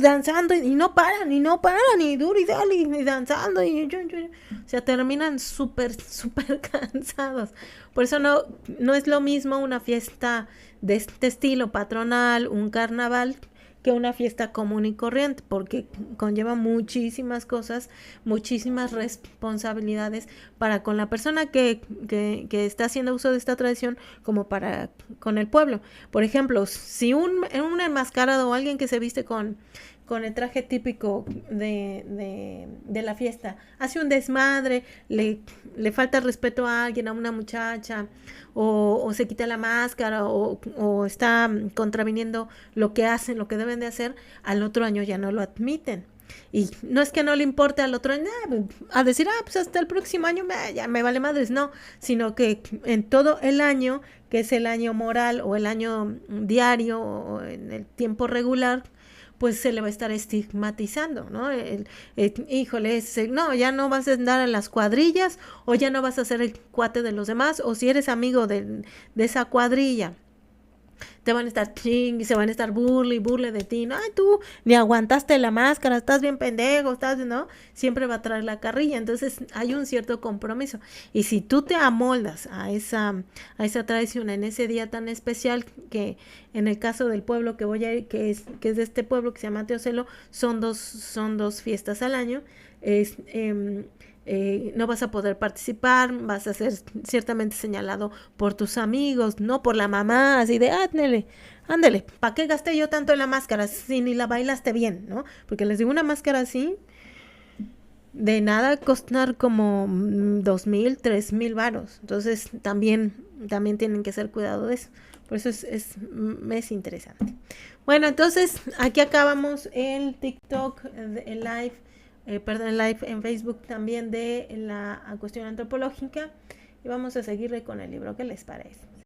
danzando y no paran, y duro y dale, y danzando. O sea, terminan súper cansados. Por eso no es lo mismo una fiesta de este estilo patronal, un carnaval, que una fiesta común y corriente, porque conlleva muchísimas cosas, muchísimas responsabilidades para con la persona que está haciendo uso de esta tradición como para con el pueblo. Por ejemplo, si un enmascarado o alguien que se viste con el traje típico de la fiesta, hace un desmadre, le falta respeto a alguien, a una muchacha, o se quita la máscara, o está contraviniendo lo que hacen, lo que deben de hacer, al otro año ya no lo admiten. Y no es que no le importe al otro año, a decir, pues hasta el próximo año ya me vale madres, no, sino que en todo el año, que es el año moral o el año diario o en el tiempo regular, pues se le va a estar estigmatizando, ¿no? Híjole, no, ya no vas a andar en las cuadrillas, o ya no vas a ser el cuate de los demás, o si eres amigo de esa cuadrilla, te van a estar y se van a estar burle de ti, no, ay, tú ni aguantaste la máscara, estás bien pendejo, ¿no? Siempre va a traer la carrilla, entonces hay un cierto compromiso, y si tú te amoldas a esa tradición en ese día tan especial, que en el caso del pueblo que voy a ir, que es de este pueblo que se llama Teocelo, son dos fiestas al año, no vas a poder participar, vas a ser ciertamente señalado por tus amigos, no por la mamá, así de, ándale, ¿para qué gasté yo tanto en la máscara si ni la bailaste bien, ¿no? Porque les digo, una máscara así, de nada costar como 2,000, 3,000 varos, entonces también tienen que ser cuidado de eso, por eso es interesante. Bueno, entonces aquí acabamos el TikTok, el live, el live en Facebook también de la cuestión antropológica, y vamos a seguirle con el libro. ¿Qué les parece?